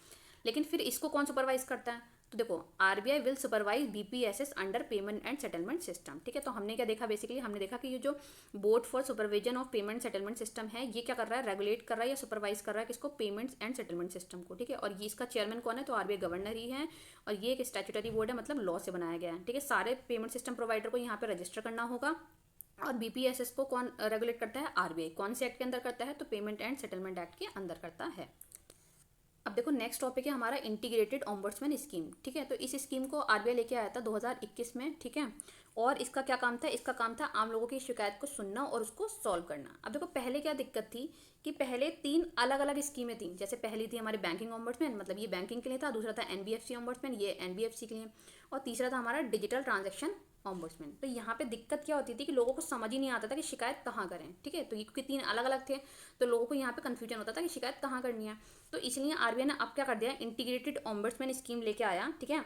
लेकिन फिर इसको कौन सुपरवाइज करता है, तो देखो RBI will supervise BPSS under payment and settlement system. ठीक है, तो हमने क्या देखा, बेसिकली हमने देखा कि ये जो board for supervision of payment settlement system है, ये क्या कर रहा है, रेगुलेट कर रहा है या सुपरवाइज कर रहा है किसको, पेमेंट्स एंड सेटलमेंट सिस्टम को। ठीक है, और ये इसका चेयरमैन कौन है, तो आरबीआई गवर्नर ही है। और ये एक स्टैट्यूटरी बोर्ड है, मतलब लॉ से बनाया गया है। ठीक है, सारे पेमेंट सिस्टम प्रोवाइडर को यहाँ पे रजिस्टर करना होगा। और बीपीएसएस को कौन रेगुलेट करता है, आरबीआई। कौन से एक्ट के अंदर करता है, तो पेमेंट एंड सेटलमेंट एक्ट के अंदर करता है। अब देखो नेक्स्ट टॉपिक है हमारा इंटीग्रेटेड ऑम्बड्समैन स्कीम। ठीक है, तो इस स्कीम को आरबीआई लेके आया था 2021 में। ठीक है, और इसका क्या काम था, इसका काम था आम लोगों की शिकायत को सुनना और उसको सॉल्व करना। अब देखो पहले क्या दिक्कत थी कि पहले 3 अलग अलग स्कीमें थी। जैसे पहली थी हमारी बैंकिंग ऑम्बड्समैन, मतलब ये बैंकिंग के लिए था। दूसरा था एनबीएफसी ऑम्बड्समैन, ये एनबीएफसी के लिए। और तीसरा था हमारा डिजिटल ट्रांजेक्शन ऑम्बड्समैन। तो यहाँ पे दिक्कत क्या होती थी कि लोगों को समझ ही नहीं आता था कि शिकायत कहाँ करें। ठीक है, तो ये क्योंकि 3 अलग अलग थे तो लोगों को यहाँ पे कन्फ्यूजन होता था कि शिकायत कहाँ करनी है। तो इसलिए आरबीआई ने अब क्या कर दिया, इंटीग्रेटेड ऑम्बड्समैन स्कीम लेके आया। ठीक है,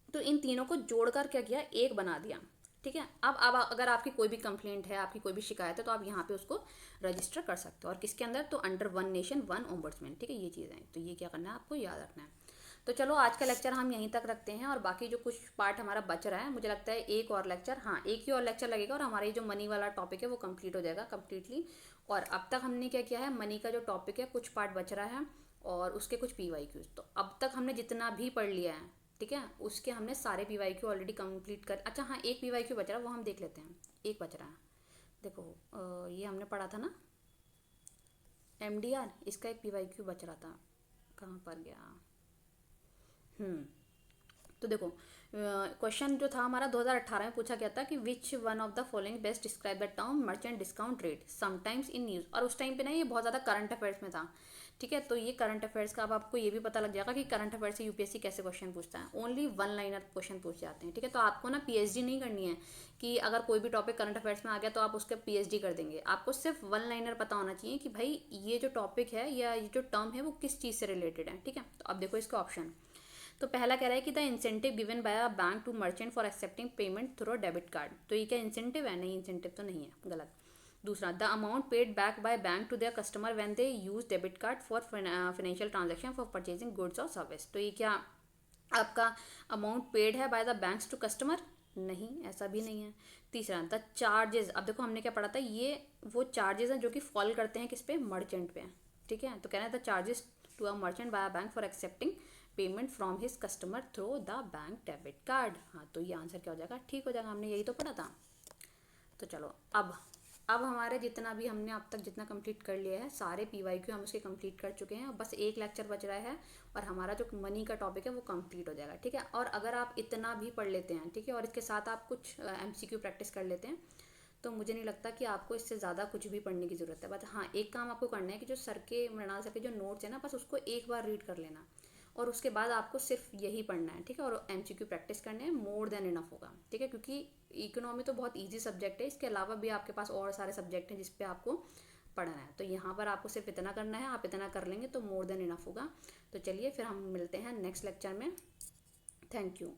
तो इन तीनों को जोड़कर क्या किया, एक बना दिया। ठीक है, अब अगर आपकी कोई भी कंप्लेंट है, आपकी कोई भी शिकायत है, तो आप यहाँ पे उसको रजिस्टर कर सकते हो। और किसके अंदर, तो under one nation one ombudsman. ठीक है, ये चीज़ें हैं, तो ये क्या करना है, आपको याद रखना है। तो चलो आज का लेक्चर हम यहीं तक रखते हैं, और बाकी जो कुछ पार्ट हमारा बच रहा है, मुझे लगता है एक और लेक्चर, हाँ एक ही और लेक्चर लगेगा, और हमारा ये जो मनी वाला टॉपिक है वो कंप्लीट हो जाएगा कम्प्लीटली। और अब तक हमने क्या किया है, मनी का जो टॉपिक है कुछ पार्ट बच रहा है और उसके कुछ पीवाईक्यूज। तो अब तक हमने जितना भी पढ़ लिया है, ठीक है, उसके हमने सारे पीवाईक्यू ऑलरेडी कंप्लीट कर। अच्छा हाँ, एक पीवाईक्यू बच रहा है, वो हम देख लेते हैं। एक बच रहा है, देखो ये हमने पढ़ा था ना एमडीआर, इसका एक पीवाईक्यू बच रहा था, कहाँ पर गया, तो देखो क्वेश्चन जो था हमारा 2018 में पूछा गया था कि which one of the following best describe the term merchant discount rate sometimes in news. और उस टाइम पे ना ये बहुत ज़्यादा करंट अफेयर्स में था। ठीक है, तो ये करंट अफेयर्स का अब आपको ये भी पता लग जाएगा कि करंट अफेयर्स से यूपीएससी कैसे क्वेश्चन पूछता है। ओनली वन लाइनर क्वेश्चन पूछ जाते हैं। ठीक है, तो आपको ना पीएचडी नहीं करनी है कि अगर कोई भी टॉपिक करंट अफेयर्स में आ गया तो आप उसके पीएचडी कर देंगे। आपको सिर्फ वन लाइनर पता होना चाहिए कि भाई ये जो टॉपिक है या ये जो टर्म है वो किस चीज़ से रिलेटेड है। ठीक है, तो अब देखो इसके ऑप्शन। तो पहला कह रहा है कि the incentive given by a bank to merchant for accepting payment through debit card. तो ये क्या इंसेंटिव है? नहीं, इंसेंटिव तो नहीं है, गलत। दूसरा, the amount paid back by bank to their customer when they use debit card for financial transaction for purchasing goods और सर्विस। तो ये क्या आपका अमाउंट पेड है by the banks to customer? नहीं, ऐसा भी नहीं है। तीसरा, द चार्जेस। अब देखो हमने क्या पढ़ा था, ये वो चार्जेस हैं जो कि फॉल करते हैं किस पे? मर्चेंट पे। ठीक है, तो कहना है the charges to a merchant by a bank for accepting payment from his customer through the bank debit card. हाँ, तो ये आंसर क्या हो जाएगा? ठीक हो जाएगा, हमने यही तो पढ़ा था। तो चलो अब हमारे जितना भी हमने अब तक जितना कंप्लीट कर लिया है सारे पीवाईक्यू हम उसके कंप्लीट कर चुके हैं। बस एक लेक्चर बच रहा है और हमारा जो मनी का टॉपिक है वो कंप्लीट हो जाएगा। ठीक है, और अगर आप इतना भी पढ़ लेते हैं, ठीक है, और इसके साथ आप कुछ एमसीक्यू प्रैक्टिस कर लेते हैं, तो मुझे नहीं लगता कि आपको इससे ज़्यादा कुछ भी पढ़ने की ज़रूरत है। बट हाँ, एक काम आपको करना है कि जो सर के मृणाल सर के जो नोट्स है ना, बस उसको एक बार रीड कर लेना और उसके बाद आपको सिर्फ यही पढ़ना है। ठीक है, और एमसीक्यू प्रैक्टिस करने हैं, मोर देन इनफ होगा। ठीक है, क्योंकि इकोनॉमी तो बहुत ईजी सब्जेक्ट है, इसके अलावा भी आपके पास और सारे सब्जेक्ट हैं जिस पे आपको पढ़ना है। तो यहाँ पर आपको सिर्फ इतना करना है, आप इतना कर लेंगे तो मोर देन इनफ होगा। तो चलिए फिर हम मिलते हैं नेक्स्ट लेक्चर में। Thank you.